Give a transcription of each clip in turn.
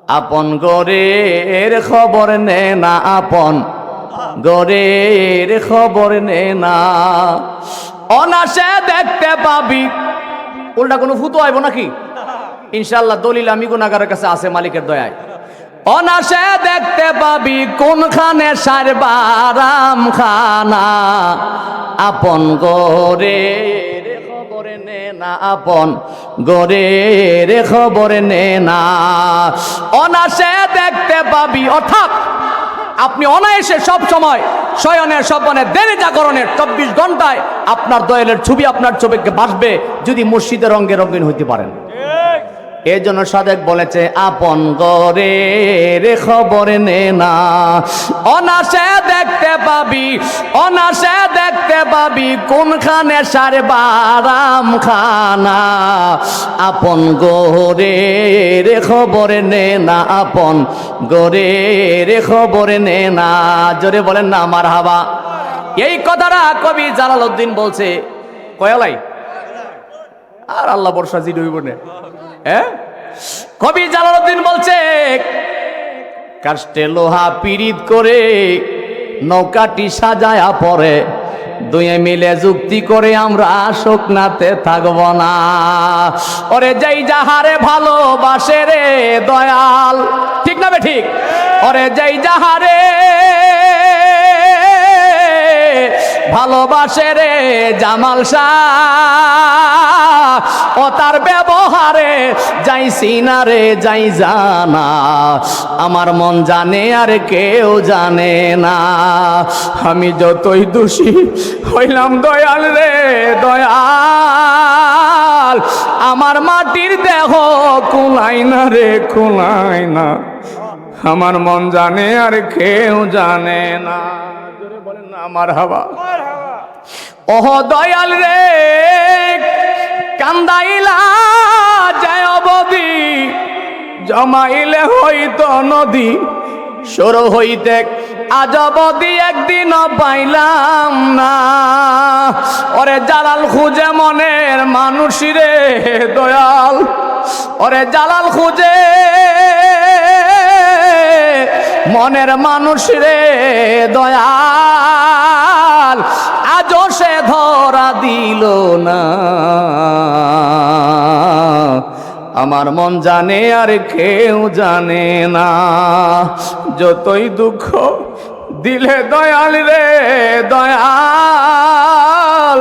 আপন গরের খবর নে না, আপন গরের খবর নে না। অনাসে দেখতে পাবি, উল্টা কোনো ফুতো আইব নাকি? ইনশাআল্লাহ দলিল আমি গুনাহগারের কাছে আছে মালিকের দয়ায়। অনাসে দেখতে পাবি কোনখানে সারবারাম খানা, আপন গরের খবর নে না, আপন গরের খবর নে না। অনাসে দেখতে পাবি, অর্থাৎ আপনি অনায়াসে সব সময় শয়নের স্বপনে দেরি জাগরণের 24 ঘন্টায় আপনার দয়ালের ছবি আপনার চোখে ভাসবে যদি মসজিদের রঙে রঙিন হইতে পারেন। এই জন্য সাদেক বলেছে আপন গরের খবর নে না। অনাসে দেখতে পাবি, অনাসে দেখতে পাবি কোনখানে সারবারাম খানা, আপন গরের খবর নে না, আপন গরের খবর নে না। জোরে বলেন না মারহাবা। এই কথাটা কবি জালালউদ্দিন বলছে কয়ালাই, আর আল্লাহ বর্ষা জি ডুইব না। হ্যাঁ, কবি জালালউদ্দিন বলছে কাস্টে লোহা পিরিত করে নৌকাটি সাজায়া পরে, দুয়ে মিলে যুক্তি করে আমরা শুকনাতে থাকব না। ওরে যেই যাহারে ভালোবাসে রে দয়াল, ঠিক না বে ঠিক? ওরে যেই যাহারে ভালোবাসে রে জামাল শাহ, ও তার ব্যবহারে যাই সিনা রে যাই জানা, আমার মন জানে আর কেউ জানে না। আমি যতই দোষী হইলাম দয়াল রে দয়াল, আমার মাটির দেহ কুলাই না রে কুলাই না, আমার মন জানে আর কেউ জানে না। জোরে বলেন না মারহাবা। ওহ দয়াল রে কান্দাইলা যায় অবধি, জমাইলে হইতো নদী, সর হইতে আজ অবধি একদিনও পাইলাম না। ওরে জালাল খুঁজে মনের মানুষ রে দয়াল, ওরে জালাল খুঁজে মনের মানুষ রে দয়াল, আজও সে ধরা দিল না। আমার মন জানে আর কেউ জানে না। যতই দুঃখ দিলে দয়াল রে দয়াল,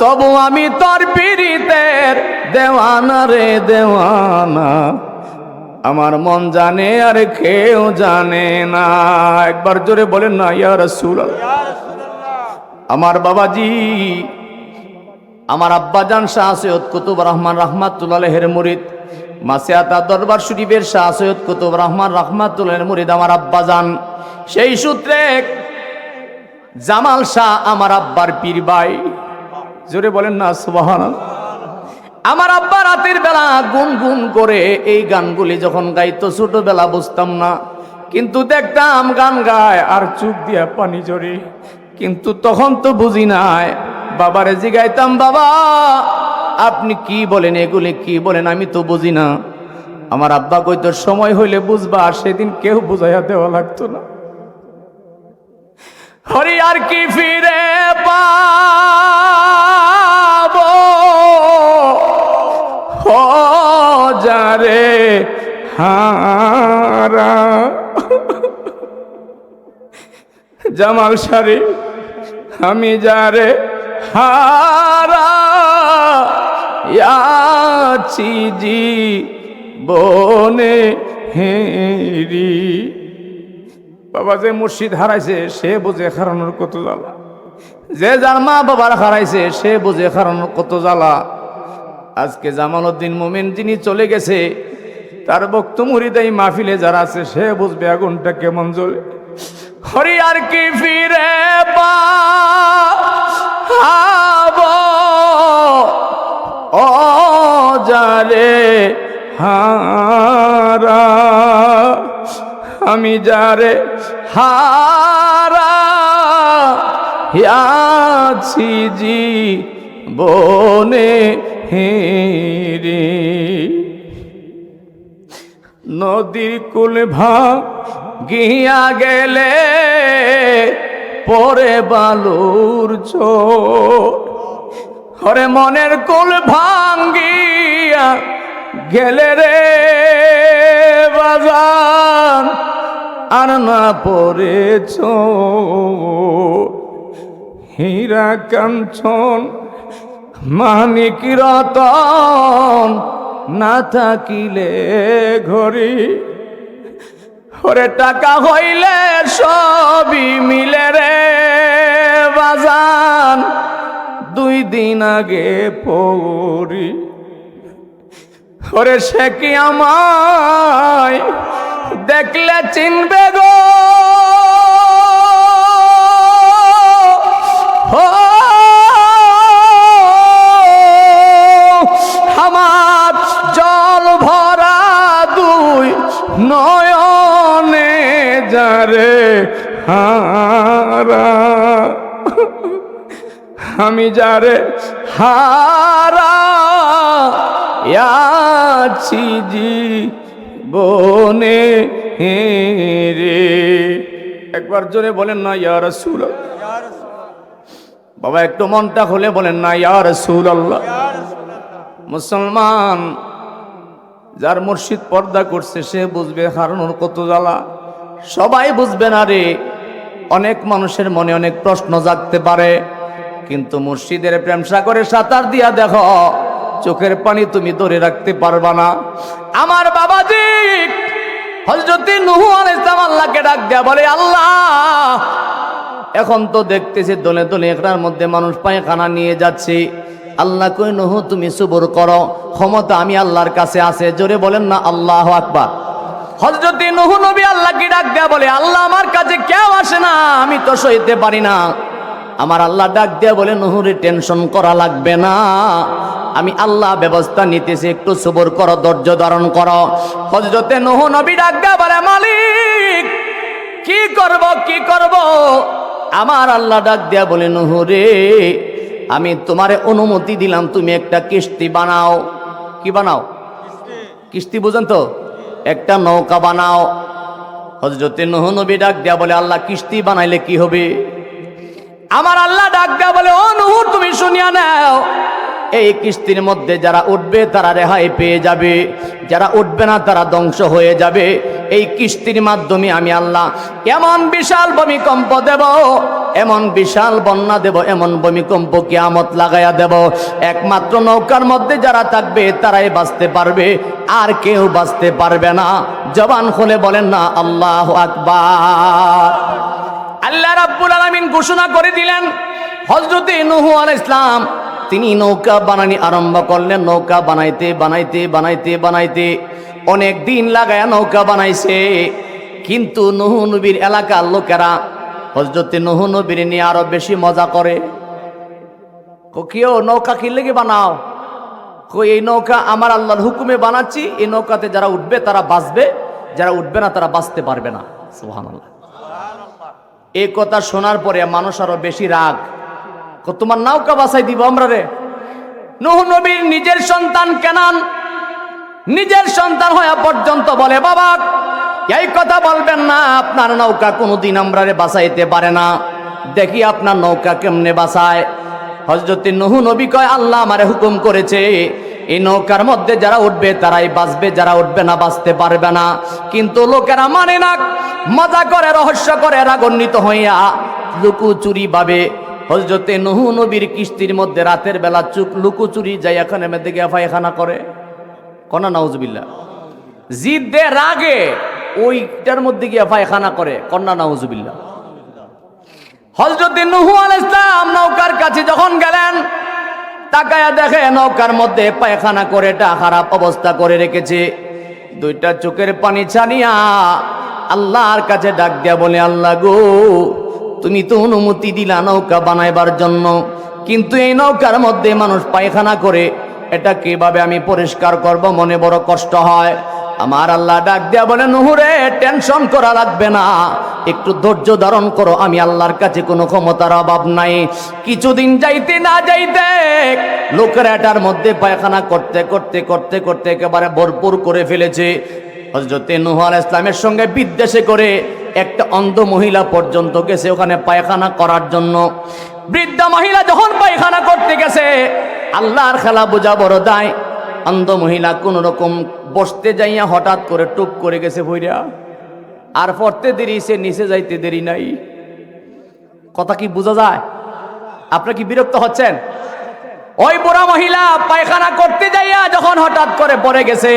তবু আমি তোর পীড়িতের দেওয়ানা রে দেওয়ানা, আমার মন জানে আর কেউ জানে না। একবার জোরে বলেন না ইয়া রাসূলুল্লাহ। আমার বাবাজি, আমার আব্বাজান শাহ সৈয়দ কুতুব রহমান রাহমাতুল্লাহ আলাইহির মুরিদ, মাসিয়াতা দরবার শরীফের শাহ সৈয়দ কুতুব রহমান রাহমাতুল্লাহ মুরিদ আমার আব্বাজান। সেই সূত্রে জামাল শাহ আমার আব্বার পীর ভাই। জোরে বলেন না সুবহানাল্লাহ। আমার আব্বা রাতের বেলা গুনগুন করে এই গানগুলি যখন গাইতো, ছোটবেলা বুঝতাম না, কিন্তু দেখতাম গান গায় আর চোখ দিয়া পানি ঝরে, কিন্তু তখন তো বুঝি নাই। বাবারে জিগাইতাম, বাবা আপনি কি বলেন, এগুলি কি বলেন, আমি তো বুঝি না। আমার আব্বা কইতো সময় হইলে বুঝবা, আর সেদিন কেউ বুঝাইয়া দেওয়া লাগতো না। হরি আর কি ফিরে পাবো ও যারে হারা, জামাল শারে আমি যারে হারা আছি জীবনে হেরি। বাবা যে মুর্শিদ হারাইছে সে বুঝে হারানোর কত জ্বালা, যে যার মা বাবার হারাইছে সে বুঝে হারানোর কত জ্বালা। আজকে জামালউদ্দিন মোমিন যিনি চলে গেছে, তার ভক্ত মুরিদ এই মাহফিলে যারা আছে সে বুঝবে আগুনটা কেমন জ্বলে। হরি আর কি ফিরে পাবো ও যারে হারা, আমি যারে হারা আছি জীবনে হেরে। নদীর কুল ভাঙিয়া গেলে পরে বালুর ঝড়। ওরে মনের কুল ভাঙ্গিয়া গেলে রে বাজান আর না পড়েছ হীরা কাঞ্চন মানিক রতন না থাকিলে ঘড়ি। ওরে টাকা হইলে সবই মিলে রে বাজান 2 দিন আগে পড়ি। ওরে সে কি আমায় দেখলে চিনবে গো আমার জল ভরা 2 নয়নে যারে হারা। আমি যারে হারা আছি জীবনে রে। একবার জোরে বলেন না ইয়া রাসূলুল্লাহ। বাবা একটু মনটা খুলে বলেন না ইয়া রাসূলুল্লাহ। মুসলমান যার মুর্শিদ পর্দা করছে সে বুঝবে হারানোর কত জ্বালা। সবাই বুঝবে না রে। অনেক মানুষের মনে অনেক প্রশ্ন জাগতে পারে, কিন্তু মুর্শিদের প্রেম সাগরে সাঁতার দিয়া দেখো চোখের পানি তুমি ধরে রাখতে পারবা না। আমার বাবাজি হযরত নূহ আলাইহিস সালাম আল্লাহকে ডাক দেয়া বলে, আল্লাহ এখন তো দেখতেছি দলে দলে একটার মধ্যে মানুষ পায়খানা নিয়ে যাচ্ছে। আল্লাহ কই নূহ তুমি সবর করো, ক্ষমতা আমি আল্লাহর কাছে আছে। জোরে বলেন না আল্লাহু আকবার। হযরত নূহ নবী আল্লাহকে ডাক দেয়া বলে, আল্লাহ আমার কাছে কেউ আসে না, আমি তো সইতে পারি না। আমার আল্লাহ ডাক দেয়া বলে, নূহরে টেনশন করা লাগবে না, আমি আল্লাহ ব্যবস্থা নিতেছি, একটু সবর করো, ধৈর্য ধারণ করো। হযরত নূহ নবী ডাক দেয়া বলে, মালিক কি করব? আমার আল্লাহ ডাক দেয়া বলে, নূহ রে আমি তোমারে অনুমতি দিলাম, তুমি একটা কিস্তি বানাও। কি বানাও? কিস্তি বুঝেন তো? একটা নৌকা বানাও। হযরত নূহ নবী ডাক দেয়া বলে, আল্লাহ কিস্তি বানাইলে কি হবে? আমার আল্লাহ ডাক দেয়া বলে, ও নূহ তুমি শুনিয়া নাও, এই কিস্তির মধ্যে যারা উঠবে তারা রেহাই পেয়ে যাবে, যারা উঠবে না তারা ধ্বংস হয়ে যাবে। এই কিস্তির মাধ্যমে আমি আল্লাহ এমন বিশাল ভূমিকম্প দেব, এমন বিশাল বন্যা দেব, এমন ভূমিকম্প কিয়ামত লাগাইয়া দেব। একমাত্র নৌকার মধ্যে যারা থাকবে তারাই বাঁচতে পারবে, আর কেউ বাঁচতে পারবে না। জবান খুলে বলেন না আল্লাহু আকবার। আল্লাহ রাব্বুল আলামিন ঘোষণা করে দিলেন, হযরত নূহ আলাইহিস সালাম তিনি নৌকা বানানি আরম্ভ করলেন। নৌকা বানাইতে বানাইতে বানাইতে বানাইতে অনেক দিন লাগায়া নৌকা বানাইছে, কিন্তু নূহ নবীর এলাকার লোকেরা হযরত নূহ নবীর নিয়ে আরো বেশি মজা করে। কেউ নৌকা কি লেগে বানাও? এই নৌকা আমার আল্লাহর হুকুমে বানাচ্ছি, এই নৌকাতে যারা উঠবে তারা বাঁচবে, যারা উঠবে না তারা বাঁচতে পারবে না। সুবহানাল্লাহ। এই কথা শোনার পরে মানুষ আরো বেশি রাগ, তোমার নৌকা বাঁচাই দিব আমরা রে। নূহ নবীর নিজের সন্তান কেনান, নিজের সন্তান হওয়া পর্যন্ত বলে, বাবা এই কথা বলবেন না, আপনার নৌকা কোনোদিন আমরা রে বাঁচাইতে পারে না, দেখি আপনার নৌকা কেমনে বাঁচায়। হযরত নূহ নবী কয়, আল্লাহ আমারে হুকুম করেছে এই নৌকার মধ্যে যারা উঠবে তারাই বাঁচবে, যারা উঠবে না বাঁচতে পারবে না। কিন্তু লোকেরা মানে না, মজা করে, রহস্য করে, রাগান্বিত হইয়া লুকোচুরি ভাবে হযরত নূহ নবীর কিস্তির মধ্যে রাতের বেলা লুকোচুরি যাই এখানে মেয়েদের গিয়ে পায়খানা করে। কনা নাউজুবিল্লাহ। জিদ দে রাগে ওইটার মধ্যে গিয়ে পায়খানা করে। কন্যা নাউজুবিল্লাহ। হযরত নূহ আলাইহিস সালাম নৌকার কাছে যখন গেলেন, তাকায়া দেখে নৌকার মধ্যে পায়খানা করে, এটা খারাপ অবস্থা করে রেখেছে। 2টা চোখের পানি ছানিয়া আল্লাহর কাছে ডাক দিয়া বলে, আল্লাহ গো তুমি তো অনুমতি দিলা নৌকা বানাইবার জন্য, কিন্তু এই নৌকার মধ্যে মানুষ পায়খানা করে, এটা কিভাবে আমি পরিষ্কার করব? মনে বড় কষ্ট হয়। আমার আল্লাহ ডাক দেয়া বলে, নূহ রে টেনশন করা লাগবে না, একটু ধৈর্য ধারণ করো, আমি আল্লাহর কাছে কোনো ক্ষমতার অভাব নাই। কিছুদিন যাইতে না যাইতে লোকেরা এটার মধ্যে পায়খানা করতে করতে করতে করতে একেবারে ভরপুর করে ফেলেছে। হযরত নূহ আলাইহিস সালামের সঙ্গে বিদ্বেষে করে একটা অন্ধ মহিলা পর্যন্ত গেছে ওখানে পায়খানা করার জন্য। বৃদ্ধা মহিলা যখন পায়খানা করতে গেছে, আল্লাহর খেলা বোঝা বড় দায়। অন্ধ মহিলা কোন রকম বসতে যাইয়া হঠাৎ করে টুক করে গেছে ভইরা, আর পড়তে দেরি, সে নিচে যাইতে দেরি নাই। কথা কি বোঝা যায়? আপনারা কি বিরক্ত হচ্ছেন? ওই বুড়া মহিলা পায়খানা করতে যাইয়া যখন হঠাৎ করে পড়ে গেছে,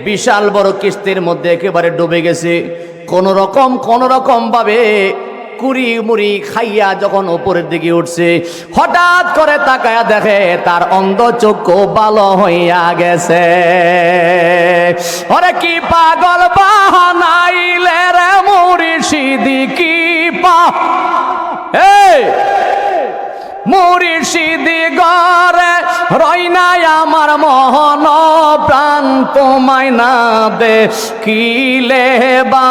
বিশাল বড় কিস্তির মধ্যে একেবারে ডুবে গেছে। কোন রকম ভাবে কুড়ি মুড়ি খাইয়া যখন উপরের দিকে উঠছে, হঠাৎ করে তাকায়া দেখে তার অন্ধ চক্ষু ভালো হইয়া গেছে। ওরে কি পাগল বাহানাইলে রে মুর্শিদি, কি মুর্শিদি গরে রই নাই আমার মহন প্রাণ, তোমায় না দেখিলে বা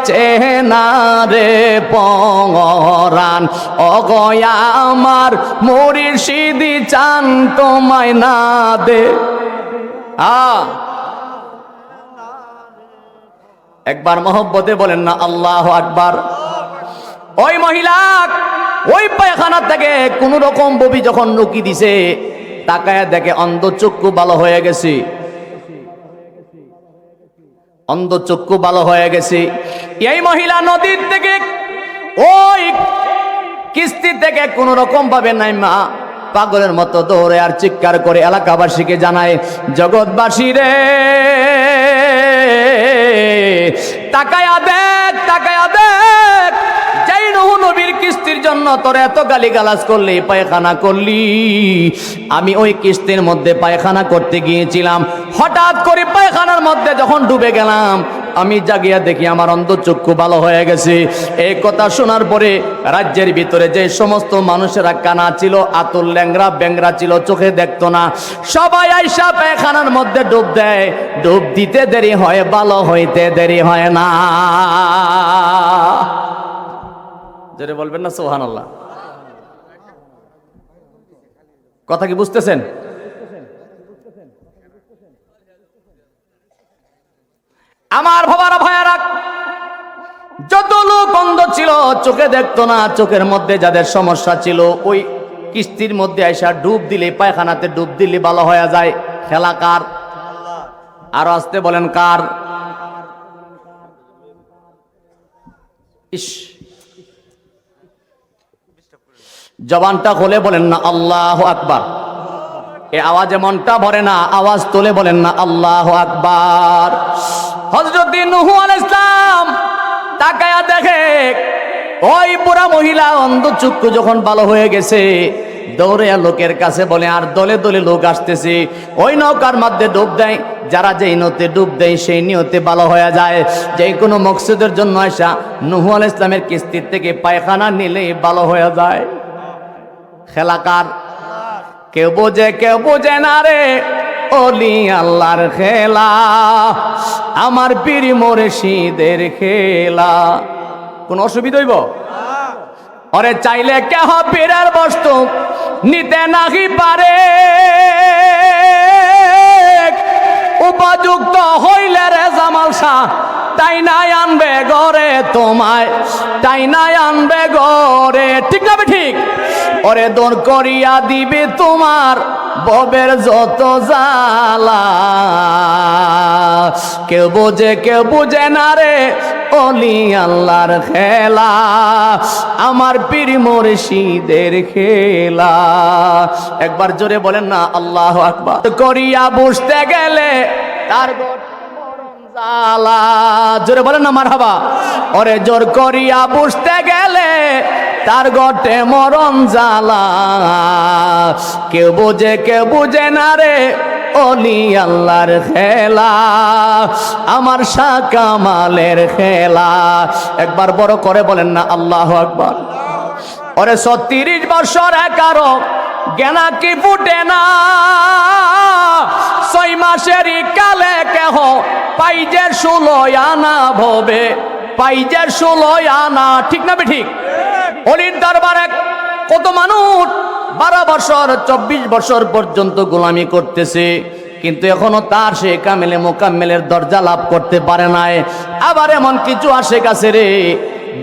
চেনা রে পরাণ। অগয়া আমার মুর্শিদি চান তোমায় না দে। একবার মহব্বতে বলেন না আল্লাহু আকবার। ওই মহিলা ওই পায়খানা থেকে কোন রকম ববি যখন রুকি দিছে, তাকায় দেখে অন্ধ চক্ষু ভালো হয়ে গেছে, অন্ধ চক্ষু ভালো হয়ে গেছে। এই মহিলা নদীর থেকে ওই কিস্তি থেকে কোন রকম ভাবে নাইমা পাগলের মতো দৌড়ে আর চিৎকার করে এলাকাবাসীকে জানায়, জগৎবাসী রে তাকায়া দেখ, তাকায়া দেখ, যাই নূহ নবীর কিস্তির জন্য তোর এত গালিগালাজ করলি, পায়খানা করলি, আমি ওই কিস্তির মধ্যে পায়খানা করতে গিয়েছিলাম, হঠাৎ করে পায়খানার মধ্যে যখন ডুবে গেলাম, আমি জাগিয়া দেখি আমার অন্ধ চক্ষু ভালো হয়ে গেছে। এই কথা শোনার পরে রাজ্যের ভিতরে যে সমস্ত মানুষেরা কানা ছিল, আতুল ল্যাংরা ব্যাংরা ছিল, চোখে দেখতো না, সবাই আইসা পায়খানার মধ্যে ডুব দেয়। ডুব দিতে দেরি হয়, ভালো হইতে দেরি হয় না। জোরে বলবেন না সুবহানাল্লাহ। কথা কি বুঝতেছেন? আমার বাবারা ভাইয়ারা, যত লোক অন্ধ ছিল, চোখে দেখতো না, চোখের মধ্যে যাদের সমস্যা ছিল, ওই কিস্তির মধ্যে আইসা ডুব দিলে, পায়খানাতে ডুব দিলে ভালো হয়ে যায়। খেলা কার? আর আসতে বলেন কার? ইস, জবানটা খুলে বলেন না আল্লাহু আকবার। এ আওয়াজে মনটা ভরে না, আওয়াজ তুলে বলেন না আল্লাহু আকবার। হযরত নূহ আলাইহিস সালাম তাকায়া দেখে ওই বুড়া মহিলা অন্ধ চক্ষু যখন ভালো হয়ে গেছে, দৌড়ে লোকের কাছে বলে, আর দলে দলে লোক আসতেছে, ওই নৌকার মধ্যে ডুব দেয়। যারা যেই নিয়তে ডুব দেয় সেই নিয়তে ভালো হয়ে যায়। যে কোনো মকসুদের জন্য আসা নূহ আলাইহিস সালামের কিস্তির থেকে পায়খানা নিলে ভালো হয়ে যায়। খেলা কার? কেউ বোঝে কেউ বোঝে না রে, ওলি আল্লাহর খেলা, আমার পীর মুর্শিদের খেলা। কোন অসুবিধা হইব? ওরে চাইলে কেহ পীরের বস্তু নিতে নাহি পারে, উপযুক্ত হইলে রে জামাল শাহ তাই নাই আনবে ঘরে তোমায়, তাই নাই আনবে ঘরে। ঠিক না ঠিক? ওরে দূর করিয়া দিবে তোমার ভবের যত জ্বালা। কেউ বোঝে না রে, ওলি আল্লাহর খেলা, আমার পীর মুর্শিদের খেলা। একবার জোরে বলেন না আল্লাহু আকবার। করিয়া বসতে গেলে তার জ্বালা, জোরে বলেন না মারহাবা। ওরে জোর করিয়া বসতে গেলে তার গটে মরণ জ্বালা। কেউ বোঝে না রে, ওলি আল্লাহর খেলা, আমার শাহ কামালের খেলা। একবার বড় করে বলেন না আল্লাহু আকবার। ওরে ৩৬ বছর একারো জ্ঞানা কি ফুটে না, ৬ মাসেরই কালে কেহ পাই যে ১৬ আনা ভবে, পাই যে ১৬ আনা। ঠিক না ঠিক? অলির দরবারে কত মানুষ ১২ বছর ২৪ বছর পর্যন্ত গোলামি করতেছে, কিন্তু এখনো তার সে কামেলে মোকাম্মেলের দরজা লাভ করতে পারে নাই। আবার এমন কিছু আশেক আছে রে,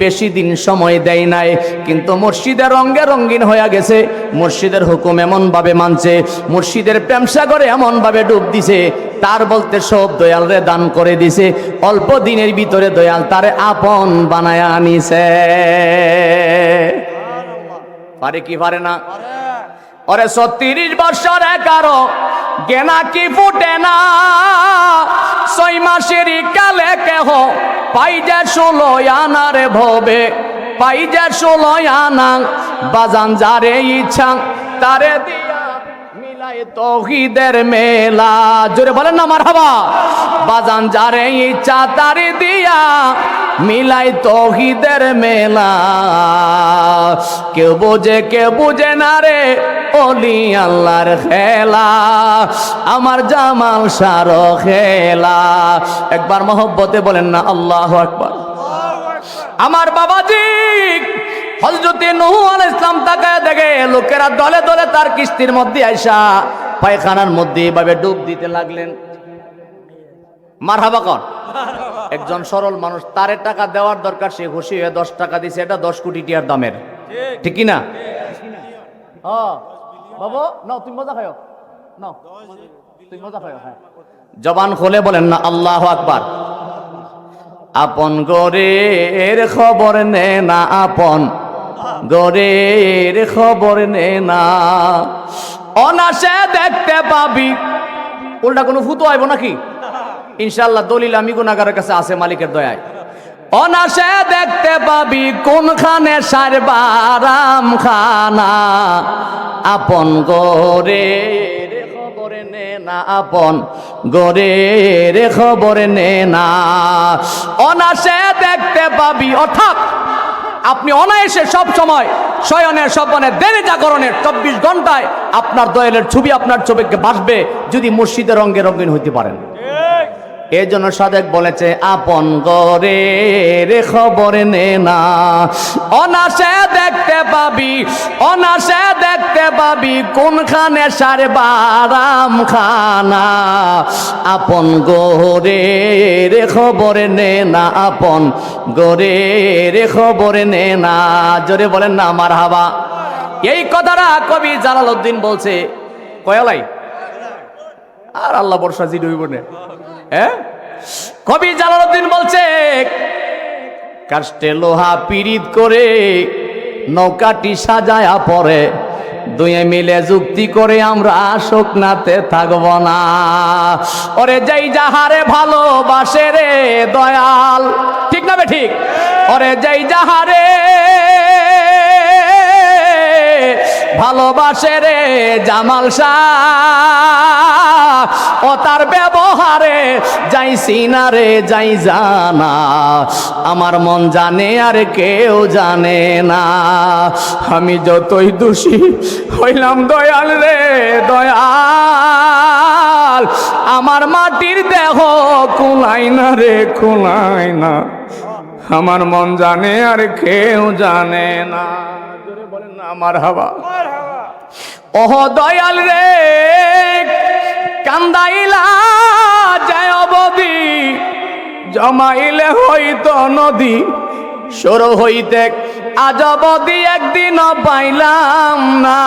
বেশি দিন সময় দেয় নাই, কিন্তু মুর্শিদের রঙে রঙিন হয়ে গেছে, মুর্শিদের হুকুম এমন ভাবে মানছে, মুর্শিদের প্রেম সাগরে এমন ভাবে ডুব দিছে, তার বলতে সব দয়াল রে দান করে দিছে। অল্প দিনের ভিতরে দয়াল তারে আপন বানায় আনিছে। পারে কি পারে না? ওরে 36 বছর 11 গেনা কি ফুটে না, 6 মাসের কালে কেহ পাই যে 16 আনারে ভবে, পাই যে 16 আনা, বাজান যারে ইচ্ছা তারে দিয়া মিলাই তৌহিদের মেলা। জোরে বলেন না মারহাবা। বাজান যারে ইচ্ছা তারে দিয়া মিলাই তৌহিদের মেলা। কেউ বুঝে না রে ওলি আল্লাহর খেলা, আমার জামাল শাহ খেলা। একবার মহব্বতে বলেন না আল্লাহু আকবার। আমার বাবাজি হযরতে নূহ আলাইহিস সালাম তাকায় দেখে লোকেরা দলে দলে তার কিস্তির মধ্যে আইসা পায়খানার মধ্যে এভাবে ডুব দিতে লাগলেন। মারহাবা কর। একজন সরল মানুষ, তারে টাকা দেওয়ার দরকার, সে খুশি হয়ে 10 টাকা দিছে, এটা 10 কোটি টাকার দামের, ঠিক কি না? হ্যাঁ বাবু নাও, তুমি মজা খাও, নাও তুমি মজা খাও। হ্যাঁ, জবান খুলে বলেন না আল্লাহু আকবার। আপন গরের খবর নে না, আপন গরের খবর নে না, অনাসে দেখতে পাবি। উল্টা কোনো ফুতো আইব নাকি? ইনশাআল্লাহ দলিল আমি গুনাহগারের কাছে আছে মালিকের দয়ায়। অনাসে দেখতে পাবি কোনখানে সারবারাম খানা, আপন গরের খবর নে না, আপন গরের খবর নে না, অনাসে দেখতে পাবি। অর্থাৎ আপনি অনায়াসে সব সময় শয়নের স্বপনের দেনে জাগরণের 24 ঘন্টায় আপনার দয়ালের ছবি আপনার চোখে ভাসবে, যদি মুর্শিদের রঙে রঙিন হইতে পারেন। এই জন্য সাদেক বলেছে আপন গরের খবর নে না, অনাসে দেখতে পাবি, অনাসে দেখতে পাবি কোনখানে সারবারাম খানা, আপন গরের খবর নে না, আপন গরের খবর নে না। জোরে বলেন না মারহাবা। এই কথাটা কবি জালালউদ্দিন বলছে কয়লাই, আর আল্লাহ বর্ষা জি ডুইব না। হ্যাঁ, কবি জালালউদ্দিন বলছে কাস্টে লোহা পিরিত করে নৌকাটি সাজায়া পরে, দুয়ে মিলে যুক্তি করে আমরা শুকনাতে থাকব না। ওরে যেই যাহারে ভালোবাসে রে দয়াল, ঠিক না বে ঠিক? ওরে যেই যাহারে ভালোবাসে রে জামাল শাহ, ও তার ব্যবহারে যাইছি না রে যাই জানা, আমার মন জানে আর কেউ জানে না। আমি যতই দোষী হইলাম দয়াল রে দয়াল, আমার মাটির দেহ কুলাই না রে কুলাই না, আমার মন জানে আর কেউ জানে না। জোরে বলেন না মারহাবা। ওহ দয়াল রে কান্দাইলা যায় অবধি, জমাইলে হইতো নদী, সরু হইতে আজ অবধি একদিনও পাইলাম না।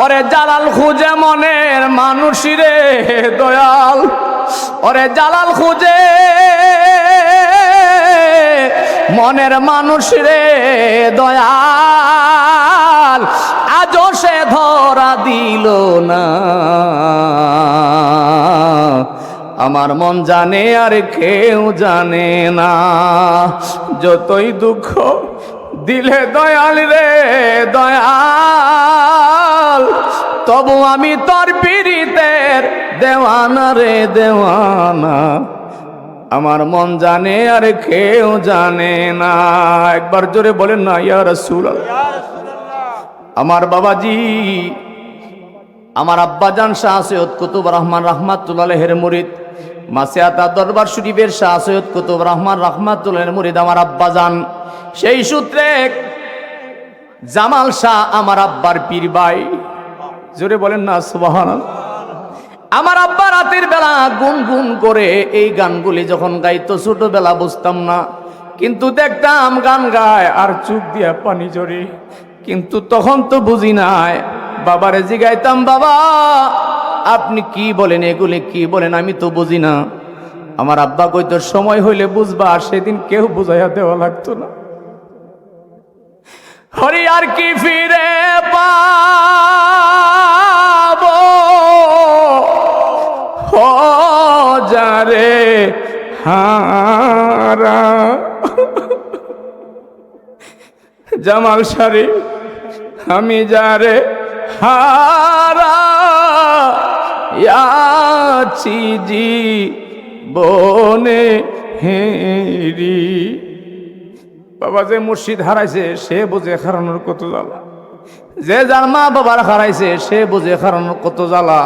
ওরে জালাল খুঁজে মনের মানুষ রে দয়াল, ওরে জালাল খুঁজে মনের মানুষ রে দয়াল, আজও সে ধরা দিল না। আমার মন জানে আর কেউ জানে না, যতই দুঃখ দিলে দয়াল রে দয়াল, তবু আমি তোর পীড়িতের দেওয়ানা রে দেওয়ানা, আমার মন জানে আর কেউ জানে না। একবার জোরে বলেন না ইয়া রাসূলুল্লাহ। আমার বাবাজি, আমার আব্বাজান শাহ সৈয়দ কুতুব রহমান রাহমাতুল্লাহ আলাইহির মুরিদ, মাসিয়াতা দরবার শরীফের শাহ সৈয়দ কুতুব রহমান রাহমাতুল্লাহ আলাইহির মুরিদ আমার আব্বাজান। সেই সূত্রে জামাল শাহ আমার আব্বার পীর ভাই। জোরে বলেন না সুবহানাল্লাহ। আমার আব্বা রাতের বেলা গুনগুন করে এই গানগুলি যখন গাইতো, ছোটবেলা বুঝতাম না, কিন্তু দেখতাম গান গায় আর চোখ দিয়া পানি ঝরে, কিন্তু তখন তো বুঝি নাই। বাবারে জিগাইতাম, বাবা আপনি কি বলেন, এগুলি কি বলেন, আমি তো বুঝি না। আমার আব্বা কইতো সময় হইলে বুঝবা, আর সেদিন কেউ বুঝাইয়া দেওয়া লাগতো না। হরি আর কি ফিরে পাবো ও যারে হারা, জামাল শাড়ি আমি যারে হারা আছি জীবনে হেরি। বাবা যে মুর্শিদ হারাইছে সে বুঝে হারানোর কত জ্বালা, যে যার মা বাবার হারাইছে সে বুঝে হারানোর কত জ্বালা।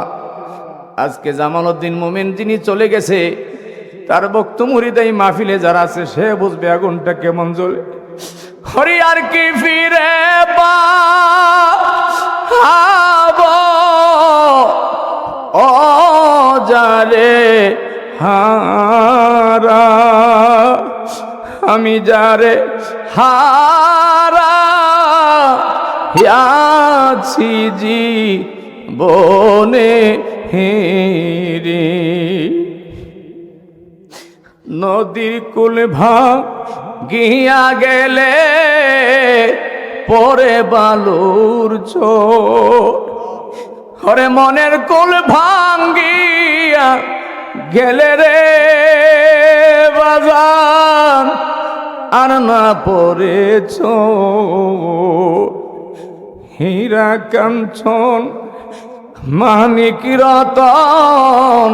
আজকে জামালউদ্দিন মোমিন যিনি চলে গেছে, তার ভক্ত মুরিদাই মাহফিলে যারা আছে সে বুঝবে আগুনটা কেমন জ্বলে। হরি আর কি ফিরে পাবো ও যারে হারা, আমি যারে হারা আছি জীবনে হেরি। নদীর কুল ভাঙিয়া গেলে পরে বালুর চোট, হরে মনের কুল ভাঙ্গিয়া গেলে রে বাজান আর না পড়েছ। হীরা কাঞ্চন মানিক রতন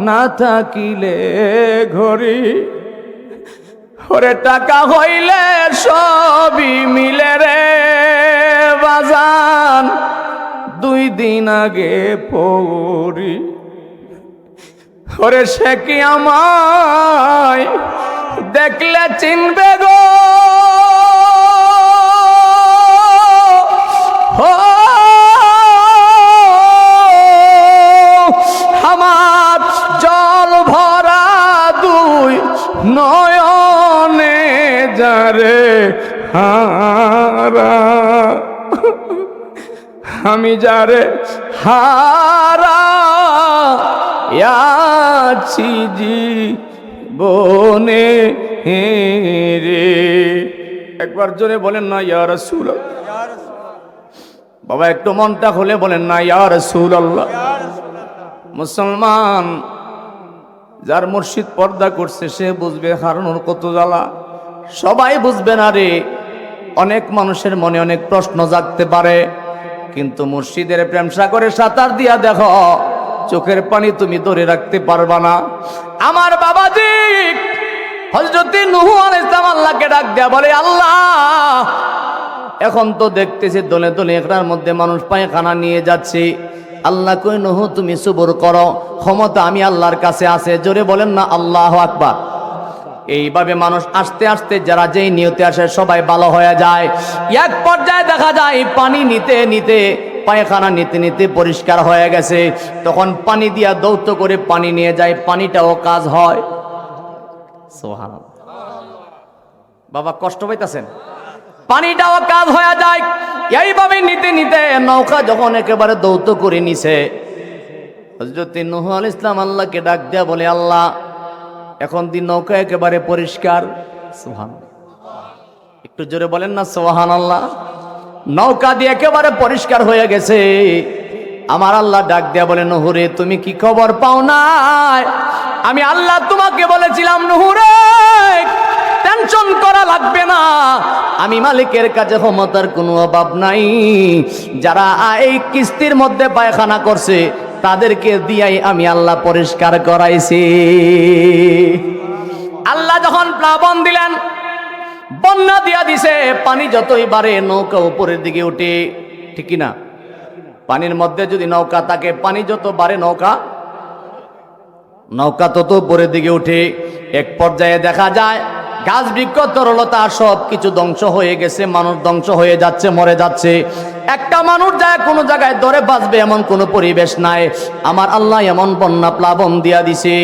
না থাকিলে ঘড়ি, ওরে টাকা হইলে সবই মিলে রে বাজান 2 দিন আগে পড়ি। ওরে সে কি আমায় দেখলে চিনবে গো, আমার জল ভরা 2 নয়নে যারে হারা, আমি যারে হারা আছি জীবনে রে। একবার জোরে বলেন না ইয়া রাসূলুল্লাহ। বাবা একটু মনটা খুলে বলেন না ইয়া রাসূলুল্লাহ। মুসলমান যার মুর্শিদ পর্দা করছে সে বুঝবে হারানোর কত জ্বালা। সবাই বুঝবে না রে। অনেক মানুষের মনে অনেক প্রশ্ন জাগতে পারে, কিন্তু মুর্শিদের প্রেম সাগরে সাঁতার দিয়া দেখো, চোখের পানি তুমি ধরে রাখতে পারবা না। আমার বাবাজি হযরত নূহ আলাইহিস সালাম আল্লাহকে ডাক দেয়া বলে, আল্লাহ এখন তো দেখতেছি দলে দলে একটার মধ্যে মানুষ পায়খানা নিয়ে যাচ্ছে। আল্লাহ কই নূহ তুমি সবর করো, ক্ষমতা আমি আল্লাহর কাছে আছে। জোরে বলেন না আল্লাহু আকবার। এইভাবে মানুষ আস্তে আস্তে যারা যেই নিয়তে আসে সবাই ভালো হয়ে যায়। এক পর্যায়ে দেখা যায় পানি নিতে নিতে পায়খানা নিতে নিতে পরিষ্কার হয়ে গেছে, তখন পানি দিয়া দৌত করে পানি নিয়ে যায়, পানিটাও কাজ হয়। সুবহানাল্লাহ। বাবা কষ্ট পাইতেছেন? পানিটাও কাজ হয়ে যায়। এইভাবে নিতে নিতে নৌকা যখন একেবারে দৌত করে নিছে, হযরত নূহ আলাইহিস সালাম আল্লাহকে ডাক দেয়া বলে, আল্লাহ এখন দিন নৌকা একেবারে পরিষ্কার। সুবহানাল্লাহ। একটু জোরে বলেন না সুবহানাল্লাহ। নৌকা দিয়ে একেবারে পরিষ্কার হয়ে গেছে। আমার আল্লাহ ডাক দেয়া বলে, নূহ রে তুমি কি খবর পাও নাই? আমি আল্লাহ তোমাকে বলেছিলাম নূহ রে টেনশন করা লাগবে না, আমি মালিকের কাছে ক্ষমতার কোনো অভাব নাই। যারা এই কিস্তির মধ্যে পায়খানা করছে তাদেরকে দিয়াই আমি আল্লাহ পরিষ্কার করাইছি। আল্লাহ যখন প্লাবন দিলেন, বন্যা দিয়া দিছে, পানি যতই বাড়ে নৌকা উপরের দিকে উঠে, ঠিক না? পানির মধ্যে যদি নৌকা থাকে, পানি যত বাড়ে নৌকা তত উপরের দিকে উঠে। এক পর্যায়ে দেখা যায় গাছ বৃক্ষ তরলতা সব কিছু ধ্বংস হয়ে গেছে, মানুষ ধ্বংস হয়ে যাচ্ছে, মরে যাচ্ছে। একটা মানুষ যায় কোনো জায়গায় ধরে বাঁচবে এমন কোনো পরিবেশ নাই। আমার আল্লাহ এমন বন্যা প্লাবন দিয়া দিছে,